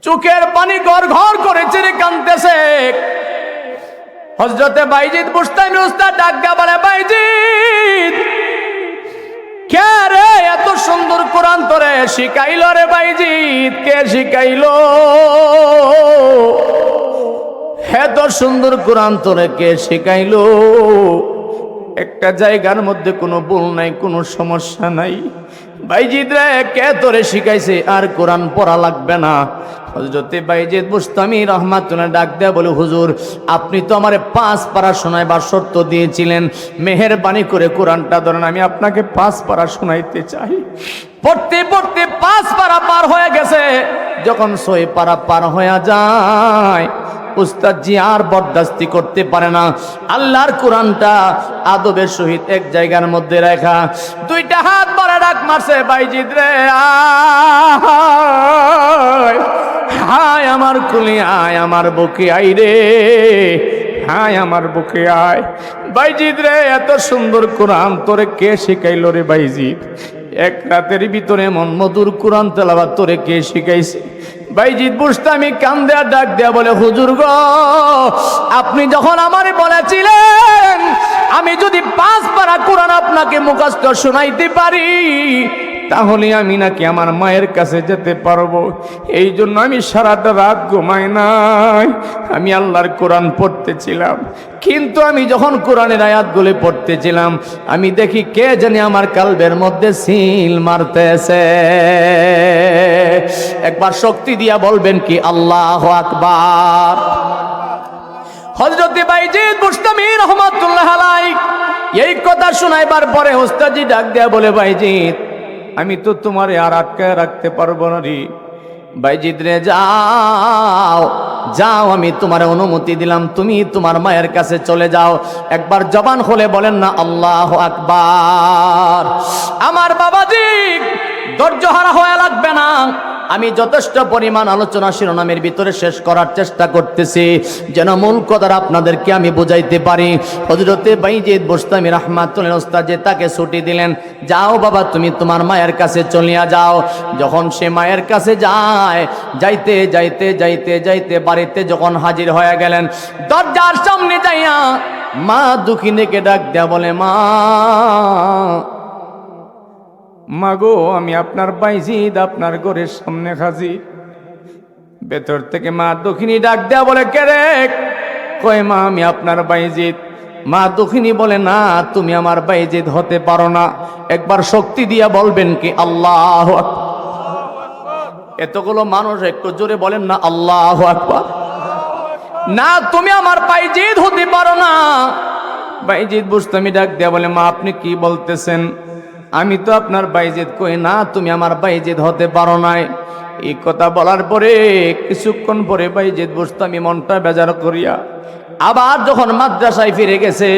চোখের পানি ঘর ঘর করে ছেড়ে কাঁদতেছে। হযরতে বাইজিদ বুস্তামি উস্তাদ ডাক দিয়া বলে, বাইজিদ কে রে এত সুন্দর কোরআন তোরে শিখাইলো রে? বাইজিদ কে শিখাইলো? এত সুন্দর কোরআন তোরে কে শিখাইলো? একটা জায়গার মধ্যে কোনো ভুল নাই, কোনো সমস্যা নাই। বাইজিদ রে কে তোরে শিখাইছে? আর কোরআন পড়া লাগবে না। হযরতে বাইজিদ বুস্তামি রাহমাতুল্লাহ ডাক দেয়া বলে, হুজুর আপনি তো আমারে 5 পারা শোনাইবার শর্ত দিয়েছিলেন, মেহেরবানি করে কোরআনটা ধরেন, আমি আপনাকে 5 পারা শোনাইতে চাই। পড়তে পড়তে 5 পারা পার হয়ে গেছে। যখন 6 পারা পার হয়ে যায়, উস্তাদজি আর বরদাস্তি করতে পারে না। আল্লাহর কোরআনটা আদবের সহিত এক জায়গার মধ্যে রাখা, 2টা হাত ভরে ডাক মারছে, বাইজিদ রে আয়, হায় আমার কুলি আয়, আমার বুকে আই রে, হায় আমার বুকে আয়। বাইজিদ রে এত সুন্দর কোরআন তোরে কে শিখাইলো রে? বাইজিদ 1 রাতের ভিতরে মন মধুর কোরআন তেলাওয়াত তোরে কে শিখাইছে? বাইজিদ বুস্তামি কান্দে আর ডাক দেয়া বলে, হুজুর গো আপনি যখন আমারে বলেছিলেন আমি যদি 5 পারা কোরআন আপনাকে মুখস্থ শোনাইতে পারি তাহলে আমি নাকি আমার মায়ের কাছে যেতে পারবো, এই জন্য আমি সারাটা রাত ঘুমাই নাই, আমি আল্লাহর কোরআন পড়তেছিলাম। কিন্তু আমি যখন কোরআনের আয়াতগুলি পড়তেছিলাম আমি দেখি কে জানি আমার কালবের মধ্যে সিল মারতেছে। একবার শক্তি দিয়া বলবেন কি আল্লাহু আকবার। হযরত বাইজিদ বুস্তামি রাহমাতুল্লাহ আলাইহি এই কথা শোনাইবার পরে ওস্তাদজি ডাক দেয়া বলে, বাইজিদ আমি তো তোমারে আর আটকায় রাখতে পারবো না রে। বাইজিদ রে যাও যাও, আমি তোমার অনুমতি দিলাম, তুমি তোমার মায়ের কাছে চলে যাও। একবার জবান খুলে বলেন না আল্লাহু আকবার। আমার বাবাজি ধৈর্য হারা হয়ে লাগবে না। আমি যথেষ্ট পরিমাণ আলোচনা শিরোনামের ভিতরে শেষ করার চেষ্টা করতেছি, যেন মূল কথাটা আপনাদেরকে আমি বুঝাইতে পারি। হযরতে বাইজিদ বুস্তামি রাহমাতুল্লাহ উস্তাদ যে তাকে ছুটি দিলেন, যাও বাবা তুমি তোমার মায়ের কাছে চলিয়া যাও। যখন সে মায়ের কাছে যায়, যাইতে যাইতে যাইতে যাইতে বাড়িতে যখন হাজির হয়ে গেলেন, দরজার সামনে যাইয়া মা দুঃখিনীকে ডাক দেয়া বলে, মা মাগো আমি আপনার বাইজিদ আপনার ঘরের সামনে হাজির। ভেতর থেকে মা দুঃখিনী ডাক দেয়া বলে, কে রে? কয় মা আমি আপনার বাইজিদ। মা দুঃখিনী বলে, না তুমি আমার বাইজিদ হতে পারো না। একবার শক্তি দিয়া বলবেন কি আল্লাহু আকবার। এতগুলো মানুষ একটু জোরে বলেন না আল্লাহু আকবার। না তুমি আমার বাইজিদ হতে পারো না। বাইজিদ বুস্তামি ডাক দেয়া বলে, মা আপনি কি বলতেছেন? আমি তো আপনার বাইজিদ। কই না তুমি আমার বাইজিদ হতে পারো নাই। এই কথা বলার পরে কিছুক্ষণ পরে বাইজিদ বুস্তামি মনটা বেজার করিয়া আবার যখন মাদ্রাসায় ফিরে গেছে,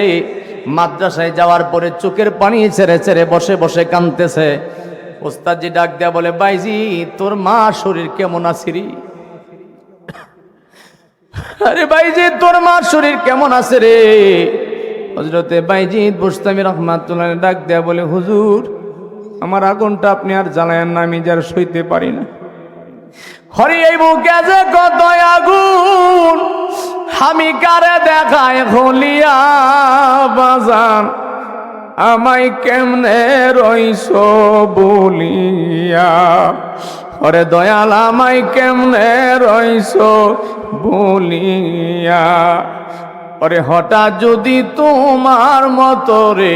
মাদ্রাসায় যাওয়ার পরে চোখের পানি ছেড়ে ছেড়ে বসে বসে কাঁদতেছে। ওস্তাদজি ডাক দেয়া বলে, বাইজিদ তোর মা শরীর কেমন আছে রে? আরে বাইজিদ তোর মা শরীর কেমন আছে রে? হযরতে বাইজিদ বুস্তামি রাহমাতুল্লাহ ডাক দেয়া বলে, হুজুর আমার আগুনটা আপনি আর জ্বালায়েন না, আমি যার সইতে পারি না। হরি এই বুকে যে কত আগুন, আমি কারে দেখায় হলিয়া বাজান, আমায় কেমনে রইছো বলিয়া। ওরে দয়াল আমায় কেমনে রইছো বলিয়া। ওরে হঠাৎ যদি তোমার মতো রে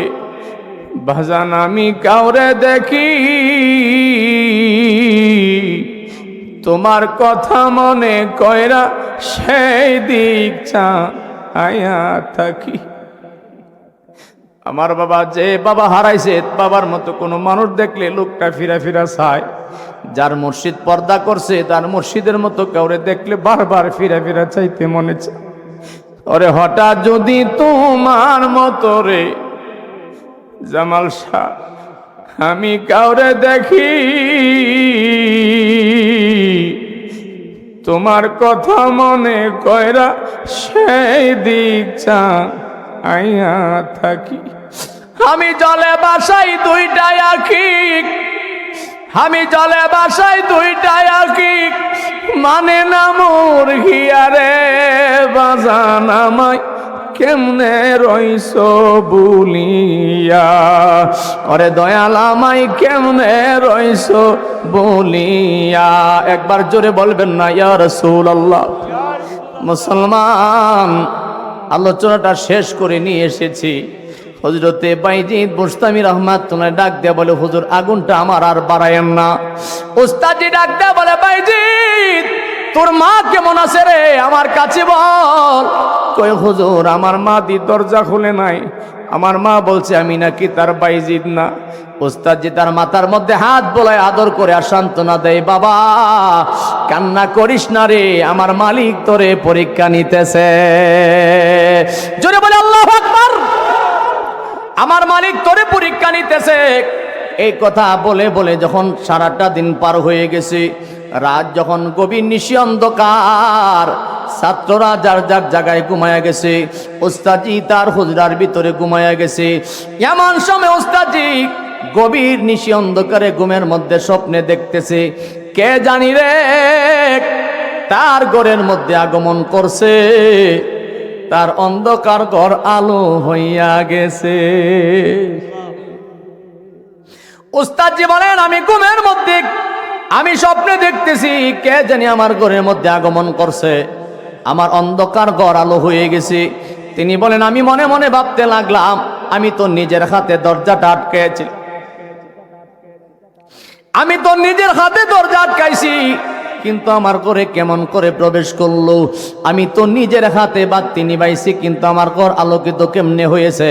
বাজান আমি কাউরে দেখি, তোমার কথা মনে কইরা সেই দিক চাইয়া থাকি। আমার বাবা যে বাবা হারাইছে, বাবার মতো কোনো মানুষ দেখলে লোকটা ফিরা ফিরা চায়। যার মুর্শিদ পর্দা করছে, তার মুর্শিদের মতো কাউরে দেখলে বারবার ফিরা ফিরা চাইতে মনে চায়। ওরে হঠাৎ যদি তোমার মতো রে জামাল শাহ আমি কাউরে দেখি, তোমার কথা মনে কইরা সেই দিক চাইয়া থাকি। আমি জলে বাসাই দুইটাই আঁকি, আমি জলে বাসাই দুইটাই আঁকি, মানে না মোর হিয়ারে বাজান আমায় কেমনে রইছো বলিয়া। ওরে দয়াল আমায় কেমনে রইছো বলিয়া। একবার জোরে বলবেন না ইয়া রাসূলুল্লাহ। মুসলমান আলোচনাটা শেষ করে নিয়ে এসেছি। হযরতে বাইজিদ বুস্তামি রাহমাতুল্লাহ ডাক দেয়া বলে, হুজুর আগুনটা আমার আর বাড়ায়েন না। উস্তাদজি ডাক দেয়া বলে, বাইজিদ তোর মা কেমন আছে রে, আমার কাছে বল। কই হুজুর আমার মা দি দরজা খুলে নাই, আমার মা বলছে আমি নাকি তার বাইজিদ না। উস্তাদজি তার মাথার মধ্যে হাত বোলায় আদর করে আর সান্ত্বনা দেয়, বাবা কান্না করিস না রে, আমার মালিক তোরে পরীক্ষা নিতেছে। জোরে বলে আল্লাহু আকবার। আমার মালিক তোরে পরীক্ষা নিতেছে। এই কথা বলে বলে যখন সারাটা দিন পার হয়ে গেছে, রাত যখন গভীর নিশি অন্ধকার, ছাত্ররা যার যার জায়গায় ঘুমায়া গেছে, ওস্তাদজি তার হুজরার ভিতরে ঘুমায়া গেছে। এমন সময় ওস্তাদজি গভীর নিশি অন্ধকারে ঘুমের মধ্যে স্বপ্নে দেখতেছে, কে জানি রে তার ঘরের মধ্যে আগমন করছে, তার অন্ধকার ঘর আলো হইয়া গেছে। উস্তাদজি বলেন, আমি ঘুমের মধ্যে আমি স্বপ্নে দেখতেছি কে জানি আমার ঘরের মধ্যে আগমন করছে, আমার অন্ধকার ঘর আলো হয়ে গেছে। তিনি বলেন, আমি মনে মনে ভাবতে লাগলাম আমি তো নিজের হাতে দরজাটা আটকেছি, আমি তো নিজের হাতে দরজা আটকাইছি, কিন্তু আমার ঘরে কেমন করে প্রবেশ করলো? আমি তো নিজের হাতে বাতি নিবাইছি, কিন্তু আমার ঘর আলোকিত কেমনে হয়েছে?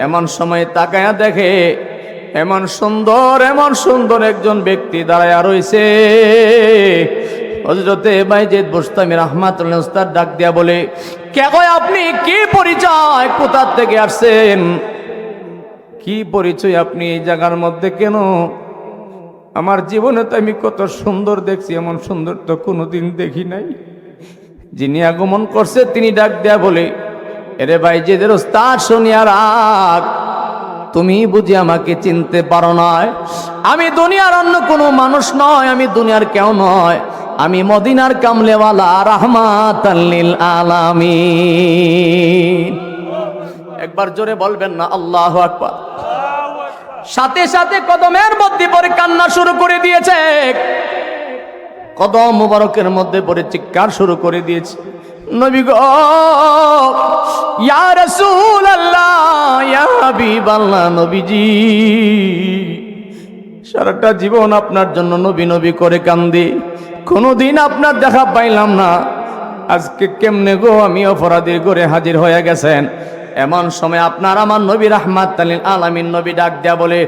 এমন সময় তাকায়া দেখে এমন সুন্দর একজন ব্যক্তি দাঁড়ায়া রয়েছে। হযরতে বাইজিদ বুস্তামি রাহমাতুল্লাহ উস্তাদ ডাক দিয়া বলে, কে কয় আপনি? কি পরিচয়? কোথা থেকে আসছেন? কি পরিচয়? আপনি এই জায়গার মধ্যে কেন? আমার জীবনে তো আমি কত সুন্দর দেখছি, এমন সুন্দর তো কোনোদিন দেখি নাই। যিনি আগমন করছে তিনি ডাক দেয়া বলে, এরে বাইজিদের ওস্তাদ শুনিয়া রাখ, তুমি বুঝি আমাকে চিনতে পারো নয়? আমি দুনিয়ার অন্য কোনো মানুষ নয়, আমি দুনিয়ার কেউ নয়, আমি মদিনার কামলেওয়ালা রাহমাতাল লিল আলামিন। একবার জোরে বলবেন না আল্লাহু আকবার। সাথে সাথে কদমের মধ্যে পড়ে কান্না শুরু করে দিয়েছে, কদম মুবারকের মধ্যে পড়ে চিৎকার শুরু করে দিয়েছে, নবী গো, ইয়া রাসূলুল্লাহ, ইয়া হাবিবাল্লাহ, নবীজি সারাটা জীবন আপনার জন্য নবী নবী করে কান্দি, কোনোদিন আপনার দেখা পাইলাম না, আজকে কেমনে গো আমি অপরাধীর করে হাজির হয়ে গেছেন। এমন সময় আপনার আমার নবী রাহমাতাল লিল আলামিন নবী ডাক দেয়া বলে,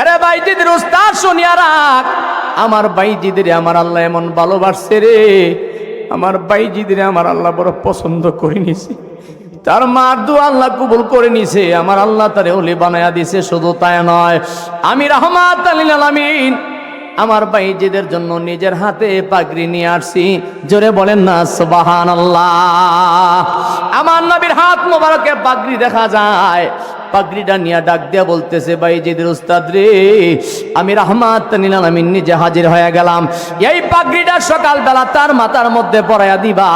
আরে বাইজিদের উস্তাদ শুনিয়া রাখ, আমার বাইজিদের আমার আল্লাহ এমন ভালোবাসছে রে, আমার বাইজিদের আমার আল্লাহ বড় পছন্দ করে নিছে, তার মার দোয়া আল্লাহ কবুল করে নিছে, আমার আল্লাহ তারে ওলি বানায়া দিছে। শুধু তাই নয়, আমি রাহমাতাল লিল আলামিন আমার বাইজিদের জন্য নিজের হাতে পাগড়ি নিয়ে আসছি। জোরে বলেন না সুবহানাল্লাহ। আমার নবীর হাত মোবারকে পাগড়ি দেখা যায়, পাগড়িটা নিয়ে ডাক দিয়া বলতেছে, বাইজিদের উস্তাদ রে, আমি রাহমাতাল লিল আলামিন নিজে হাজির হয়ে গেলাম, এই পাগড়িটা সকালবেলা তার মাথার মধ্যে পরাইয়া দিবা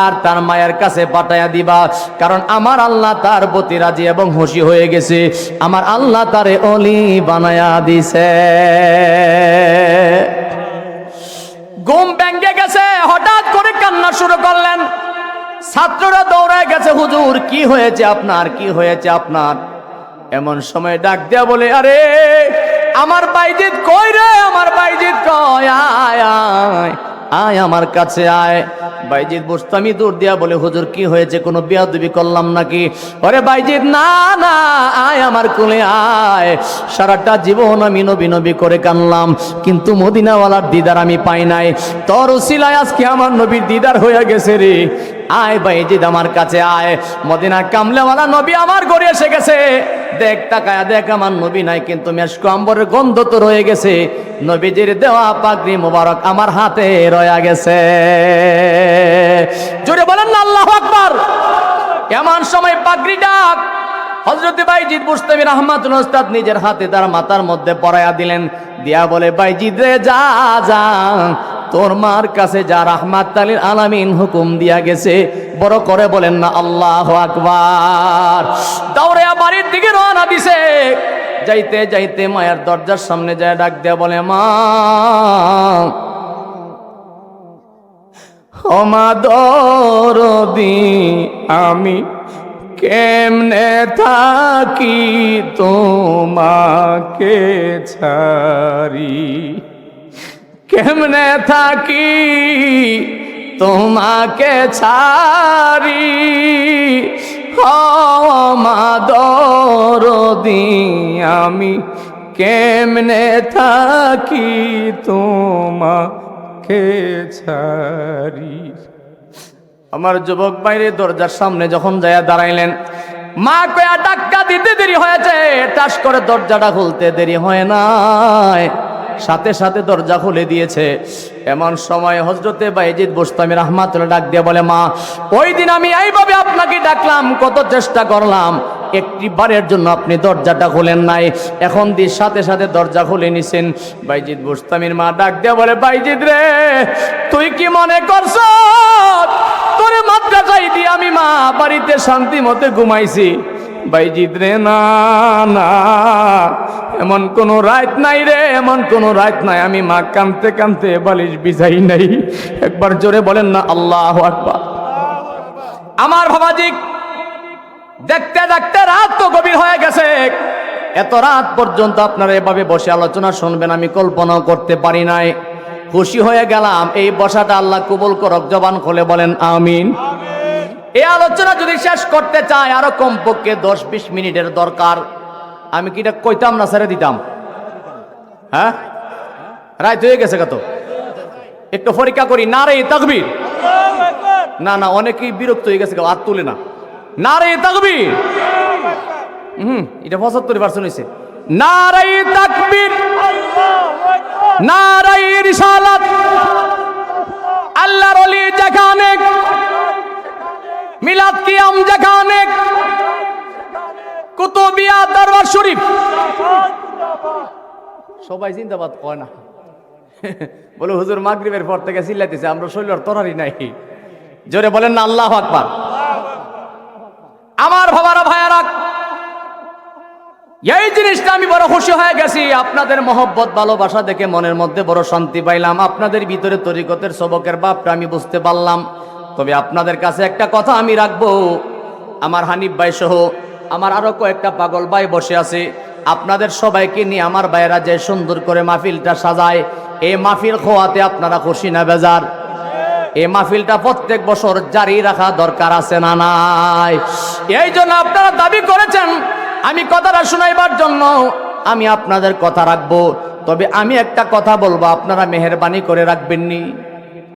আর তার মায়ের কাছে পাঠাইয়া দিবা, কারণ আমার আল্লাহ তার প্রতি রাজি এবং খুশি হয়ে গেছে, আমার আল্লাহ তারে ওলি বানায়া দিছে। ঘুম ভেঙে গেছে, হঠাৎ করে কান্না শুরু করলেন। ছাত্ররা দৌড়ায় গেছে, হুজুর কি হয়েছে আপনার, কি হয়েছে আপনার? এমন সময় ডাক দেয়া বলে, আরে আমার বাইজিদ কই রে, আমার বাইজিদ কই, আয় আয় আয় আমার কাছে আয়। বাইজিদ বুস্তামি দৌড় দিয়া বলে, হুজুর কি হয়েছে, কোনো বেয়াদবি করলাম নাকি? আরে বাইজিদ না না, আয় আমার কোলে আয়, সারাটা জীবন আমি নবী নবী করে কানলাম, কিন্তু মদিনাওয়ালার দিদার আমি পাই নাই, তোর উসিলায় আজকে আমার নবীর দিদার হয়ে গেছে রে, আয় বাইজিদ আমার কাছে আয়, মদিনা কামলেওয়ালা নবী আমার ঘরে এসে গেছে, দেখ তাকায়া দেখ আমার নবী নাই, কিন্তু মেশক আম্বরের গন্ধ তো রয়ে গেছে, নবীজির দেওয়া পাগড়ি মোবারক আমার হাতে রয়ে গেছে। জোরে বলেন না আল্লাহু আকবার। এমন সময় পাগড়ি ডাক হযরত বাইজিদ বুস্তামি রাহমাতুল্লাহ উস্তাদ নিজের হাতে তার মাথার মধ্যে পরাইয়া দিলেন, দিয়া বলে, বাইজিদ রে যা যা, তোর মার কাছে যা, রাহমাতাল লিল আলামিন হুকুম দিয়া গেছে। বড় করে বলেন না আল্লাহু আকবার। দৌড়ে বাড়ির দিকে রওনা দিছে, যাইতে যাইতে মায়ের দরজার সামনে যায় ডাক দেয়া বলে, মা ও মা দরদি, আমি কেমনে থাকি তোমাকে ছাড়ি, কেমনে থাকি তোমাকে ছাড়ি, ও মা দরদি, আমি কেমনে থাকি তোমাকে ছাড়ি। আমার যুবক বাইরে দরজার সামনে যখন যায় দাঁড়াইলেন, মা কয়া ডাক্কা দিতে দেরি হয়েছে, টাস করে দরজাটা খুলতে দেরি হয় নাই, সাথে সাথে দরজা খুলে দিয়েছে। এমন সময় হযরতে বাইজিদ বুস্তামি রাহমাতুল্লাহ ডাক দিয়ে বলে, মা ওই দিন আমি এইভাবে আপনাকে ডাকলাম, কত চেষ্টা করলাম, একটি বারের জন্য আপনি দরজাটা খুলেন নাই, এখন দিয়ে সাথে সাথে দরজা খুলে নিছেন। বাইজিদ বুস্তামির মা ডাক দিয়ে বলে, বাইজিদ রে, তুই কি মনে করছ তোরে মাদ্রাসায় দিয়ে আমি মা বাড়িতে শান্তি মতে ঘুমাইছি? বাইজিদ রে, না না, এমন কোন রাত নাই রে, এমন কোন রাত নাই আমি মা কানতে কানতে বালিশ বিছাই নাই। একবার জোরে বলেন না আল্লাহু আকবার। আমার বাবাজি, দেখতে দেখতে রাত তো গভীর হয়ে গেছে, এত রাত পর্যন্ত আপনারা এভাবে বসে আলোচনা শুনবেন আমি কল্পনাও করতে পারি নাই। খুশি হয়ে গেলাম, এই বসাটা আল্লাহ কবুল করক, জবান খুলে বলেন আমিন। এই আলোচনা যদি শেষ করতে চাই আরো কমপক্ষে 10-20 মিনিটের দরকার। আমি কি এটা কইতাম না ছেড়ে দিতাম? হ্যাঁ, রাত হয়ে গেছে কত, একটু পরীক্ষা করি। নারে তাকবীর। না না, অনেকেই বিরক্ত হয়ে গেছে, হাত তুলে না। নারে তাকবীর। এটা 75% হয়েছে। নারে তাকবীর। নারায়ে রিসালাত। আল্লাহর ওলি যেখানে, মিলাদ কিয়াম যেখানে, কুতুবিয়া দরবার শরীফ, সবাই জিন্দাবাদ কয় না। বলে হুজুর মাগরিবের পর থেকে চিল্লাইতেছে, আমরা শৈলর তরারি নাই। জোরে বলেন না আল্লাহু আকবার। আমার বাবারা ভাইয়ারা, এই জিনিসটা আমি বড় খুশি হয়ে গেছি। আপনাদের মহব্বত ভালোবাসা দেখে মনের মধ্যে বড় শান্তি পাইলাম। আপনাদের ভিতরে তরিকতের সবকের বাপটা আমি বুঝতে পারলাম। তবে আপনাদের কাছে একটা কথা আমি রাখবো, আমার হানিফ ভাই সহ আমার আরো কয়েকটা পাগল ভাই বসে আছে, আপনাদের সবাইকে নিয়ে আমার ভাইয়েরা যে সুন্দর করে মাহফিলটা সাজায়, এই মাহফিল খোয়াতে আপনারা খুশি না বেজার? এই মাহফিলটা প্রত্যেক বছর জারি রাখা দরকার আছে না নাই? এই জন্য আপনারা দাবি করেছেন আমি কথাটা শুনাইবার জন্য, আমি আপনাদের কথা রাখবো। তবে আমি একটা কথা বলবো, আপনারা মেহেরবানি করে রাখবেননি।